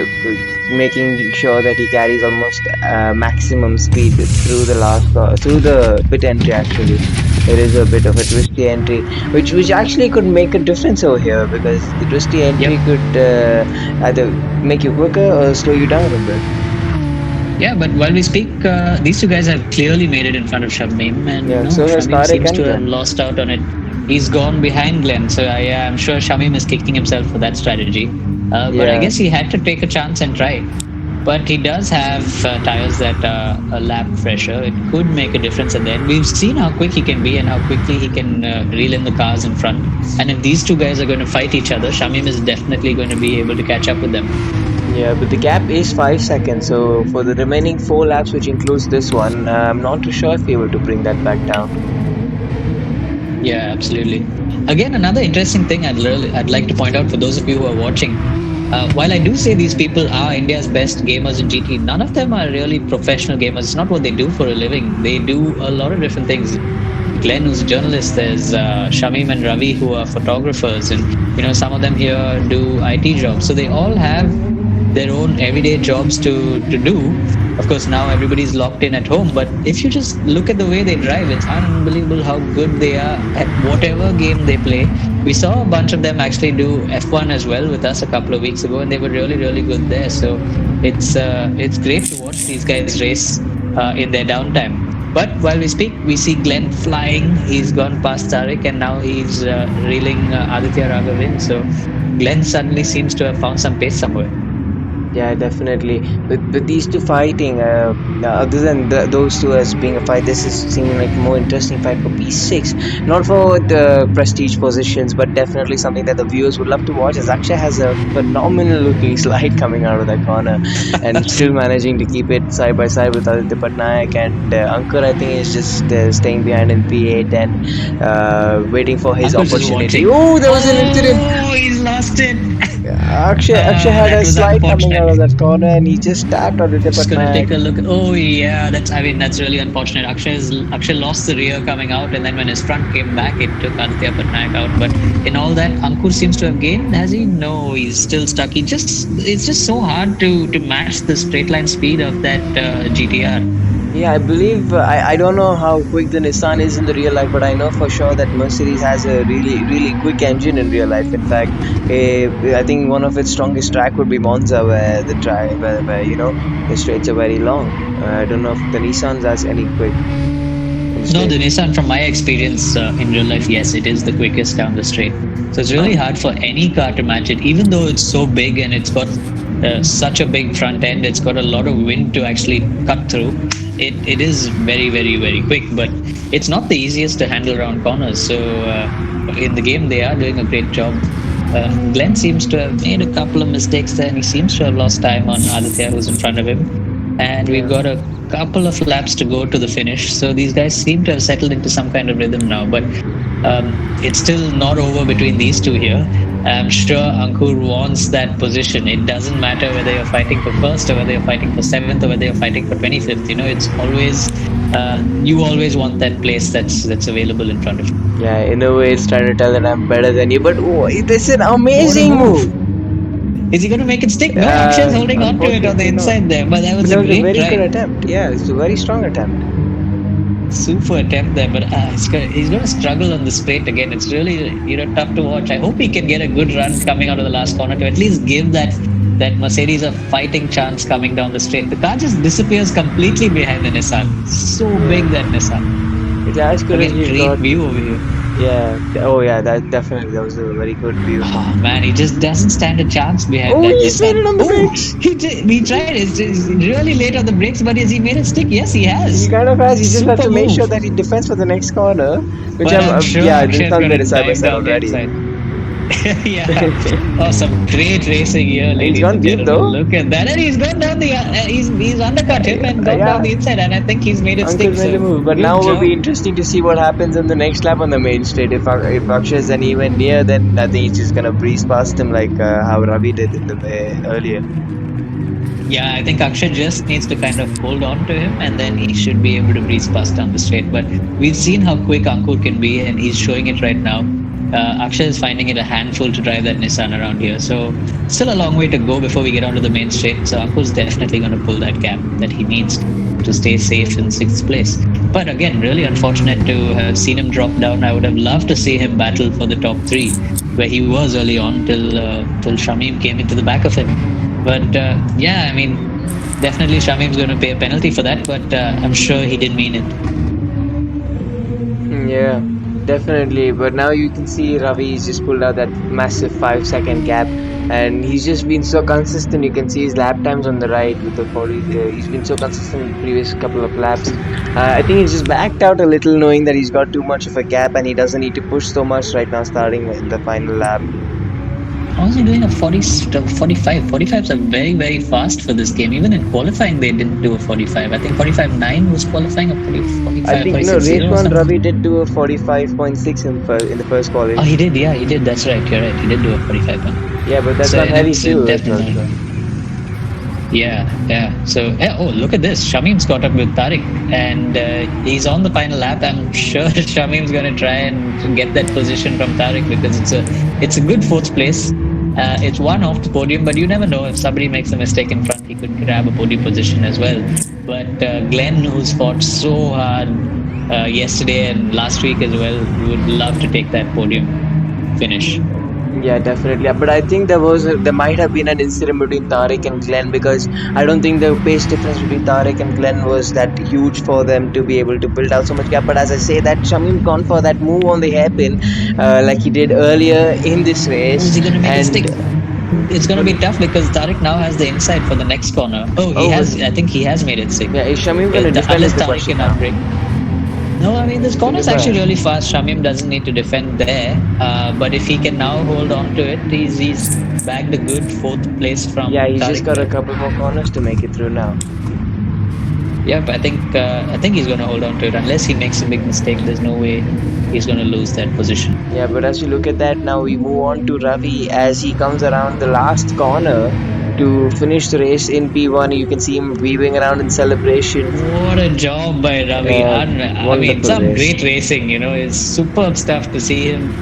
making sure that he carries almost maximum speed through the through the pit entry. Actually, it is a bit of a twisty entry, which actually could make a difference over here because the twisty Yep. entry could either make you quicker or slow you down a bit. Yeah, but while we speak, these two guys have clearly made it in front of Shamim, and Yeah, no, so has Shamim Tarek seems and to have Glenn. lost out on it. He's gone behind Glenn, so yeah, I'm sure Shamim is kicking himself for that strategy. But I Yeah, guess he had to take a chance and try. But he does have tires that are a lap fresher. It could make a difference at the end. We've seen how quick he can be and how quickly he can reel in the cars in front. And if these two guys are going to fight each other, Shamim is definitely going to be able to catch up with them. yeah, but the gap is 5 seconds. So for the remaining 4 laps, which includes this one, I'm not too sure if he able to bring that back down. Yeah, absolutely. Again, another interesting thing I'd like to point out for those of you who are watching. While I do say these people are India's best gamers in GT, none of them are really professional gamers. It's not what they do for a living. They do a lot of different things. Glenn, who's a journalist, there's Shamim and Ravi, who are photographers, and some of them here do IT jobs. So they all have their own everyday jobs to do. Of course, now everybody's locked in at home, but if you just look at the way they drive, it's unbelievable how good they are at whatever game they play. We saw a bunch of them actually do F1 as well with us a couple of weeks ago, and they were really, really good there. So it's great to watch these guys race in their downtime. But while we speak, we see Glenn flying. He's gone past Tariq, and now he's reeling Aditya Raghav in. So Glenn suddenly seems to have found some pace somewhere. Yeah, definitely. With these two fighting, other than those two as being a fight, this is seeming like a more interesting fight for P6. Not for the prestige positions, but definitely something that the viewers would love to watch. As Akshay has a phenomenal looking slide coming out of that corner, and still managing to keep it side by side with Aditya Patnaik, and Ankur. I think is just staying behind in P8 and waiting for his Ankur's just opportunity. watching. Oh, there was an incident. Oh, he's lost it. Akshay had That a was slide coming out unfortunate. of that corner and he just tapped Aditya Just gonna Patnaik. take a look. Oh yeah, that's really unfortunate. Akshay lost the rear coming out, and then when his front came back, it took Aditya Patnaik out. But in all that, Ankur seems to have gained. Has he? No, he's still stuck. It's just so hard to match the straight line speed of that GTR. Yeah, I believe I don't know how quick the Nissan is in the real life, but I know for sure that Mercedes has a really quick engine in real life. In fact, I think one of its strongest track would be Monza, where the track where the straights are very long. I don't know if the Nissan's has any quick in the No, straight. the Nissan, from my experience in real life, yes, it is the quickest down the straight. So it's really hard for any car to match it, even though it's so big and it's got such a big front end. It's got a lot of wind to actually cut through. It is very quick, but it's not the easiest to handle around corners. So in the game, they are doing a great job. Glenn seems to have made a couple of mistakes there, and he seems to have lost time on Aditya, who's in front of him. And we've Yeah. got a couple of laps to go to the finish. So these guys seem to have settled into some kind of rhythm now. But it's still not over between these two here. I'm sure Ankur wants that position. It doesn't matter whether you're fighting for first or whether you're fighting for seventh or whether you're fighting for 25th. It's always You always want that place that's available in front of you. Yeah, in a way, it's trying to tell that I'm better than you. But oh, it is an What a amazing move! move. Is he going to make it stick? No, Akshay is holding on to it on the Unfortunately, not. inside there, but that But was that a was a great very good try. attempt. Yeah, it's a very strong attempt. Super attempt there, but he's going to struggle on the straight again. It's really tough to watch. I hope he can get a good run coming out of the last corner to at least give that Mercedes a fighting chance coming down the straight. The car just disappears completely behind the Nissan. So Yeah. big that Nissan. It's as good as Again, we've great got. view over here. Yeah. Oh, yeah. That definitely. That was a very good view. Oh man, he just doesn't stand a chance behind Oh, that he's made Nissan. it on the Oh, brakes. he tried. It's really late on the brakes, but has he made it stick? Yes, he He has. kind of has. He just has Super to make sure move. that he defends for the next corner, which But I'm. I'm sure Yeah, the Akshay is Nissan's going made it to side by dive side down the already. inside. Yeah. Oh, some great racing here, He's ladies gone and deep gentlemen. though. Look at that. And he's gone down the. He's undercut him and gone down Yeah, the inside. And I think he's made it Uncle stick. made the So move. But now good it will be job. interesting to see what happens in the next lap on the main straight. If Akshay isn't even near, then I think he's just gonna breeze past him like how Ravi did in the earlier. Yeah, I think Akshay just needs to kind of hold on to him and then he should be able to breeze past down the straight. But we've seen how quick Ankur can be and he's showing it right now. Akshay is finding it a handful to drive that Nissan around here. So still a long way to go before we get onto the main straight. So Ankur's definitely going to pull that gap that he needs to stay safe in sixth place. But again, really unfortunate to have seen him drop down. I would have loved to see him battle for the top three, where he was early on till Shamim came into the back of him. But yeah, I mean, definitely Shamim's going to pay a penalty for that, but I'm sure he didn't mean it. Yeah, definitely. But now you can see Ravi's just pulled out that massive 5 second gap, and he's just been so consistent. You can see his lap times on the right with the 40. He's been so consistent in the previous couple of laps. I think he's just backed out a little, knowing that he's got too much of a gap and he doesn't need to push so much right now, starting in the final lap. How is he doing a 45? 45s are very, very fast for this game. Even in qualifying, they didn't do a 45. I think 45.9 was qualifying, a 45, I think no, 46.0 race or one something. Ravi did do a 45.6 in the first Oh, qualify. he did. Yeah, he did. That's right. You're right. He did do a 45 one. Yeah, but that's So not heavy it's fuel. It's not. definitely. Yeah, yeah. So, yeah, oh, look at this. Shamim's caught up with Tariq and he's on the final lap. I'm sure Shamim's going to try and get that position from Tariq because it's a good fourth place. It's one off the podium, but you never know if somebody makes a mistake in front, he could grab a podium position as well. But Glenn, who's fought so hard yesterday and last week as well, would love to take that podium finish. Yeah, definitely. But I think there might have been an incident between Tariq and Glenn, because I don't think the pace difference between Tariq and Glenn was that huge for them to be able to build out so much gap. But as I say, that Shamim gone for that move on the hairpin, like he did earlier in this Oh, race, is he going to make it and stick? It's going to but be tough because Tariq now has the inside for the next corner. Oh, he oh, has. I think he has made it stick. yeah, is Shamim gonna defend Unless is the Tariq question cannot now. break. No, I mean this corner is actually But really fast. Shamim doesn't need to defend there, but if he can now hold on to it, he's bagged a good fourth place yeah, from he's just Tariq got a there. couple more corners to make it through now. Yep, I think he's going to hold on to it unless he makes a big mistake. There's no way he's going to lose that position. Yeah, but as you look at that now, we move on to Ravi as he comes around the last corner to finish the race in P1. You can see him weaving around in celebration. What a job by Ravi. I mean, Wonderful some race. great racing, It's superb stuff to see him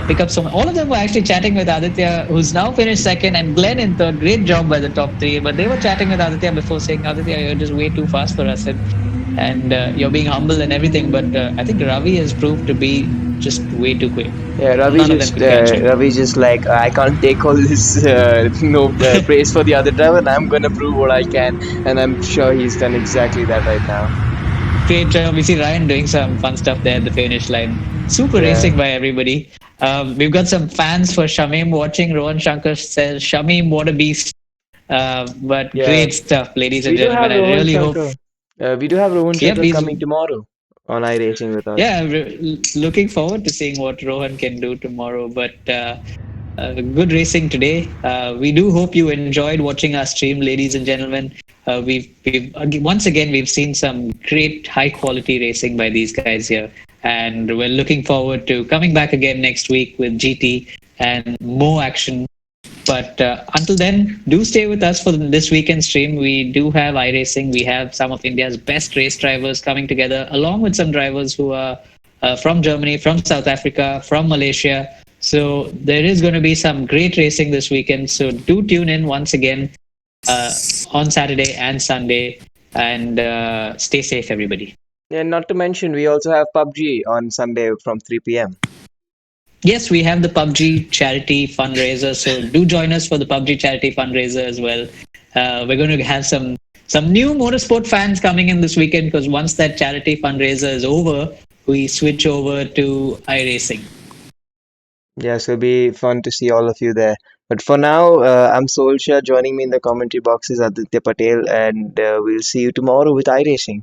pick up some. All of them were actually chatting with Aditya, who's now finished second, and Glenn in third. Great job by the top three. But they were chatting with Aditya before saying, Aditya, you're just way too fast for us. And you're being humble and everything. But I think Ravi has proved to be just way too quick. Yeah, None of them could catch him. Ravi just like, I can't take all this no praise for the other driver. And I'm gonna prove what I can, and I'm sure he's done exactly that right now. Great job. We see Ryan doing some fun stuff there at the finish line. Super Yeah, racing by everybody. We've got some fans for Shamim watching. Rohan Shankar says, Shamim, what a beast. But yeah. great stuff, ladies and We do gentlemen. have I Rohan really hope. Shankar. We do have Rohan Yep, Shankar he's. coming tomorrow on iRacing with us. Yeah, looking forward to seeing what Rohan can do tomorrow. But good racing today. We do hope you enjoyed watching our stream, ladies and gentlemen. Once again we've seen some great high quality racing by these guys here, and we're looking forward to coming back again next week with GT and more action But until then, do stay with us for this weekend stream. We do have iRacing. We have some of India's best race drivers coming together, along with some drivers who are from Germany, from South Africa, from Malaysia. So there is going to be some great racing this weekend. So do tune in once again uh, on Saturday and Sunday, and stay safe, everybody. And not to mention, we also have PUBG on Sunday from 3 p.m. Yes, we have the PUBG charity fundraiser. So do join us for the PUBG charity fundraiser as well. We're going to have some new motorsport fans coming in this weekend because once that charity fundraiser is over, we switch over to iRacing. Yes, it'll be fun to see all of you there. But for now, I'm Solskjaer. Joining me in the commentary box is Aditya Patel, and we'll see you tomorrow with iRacing.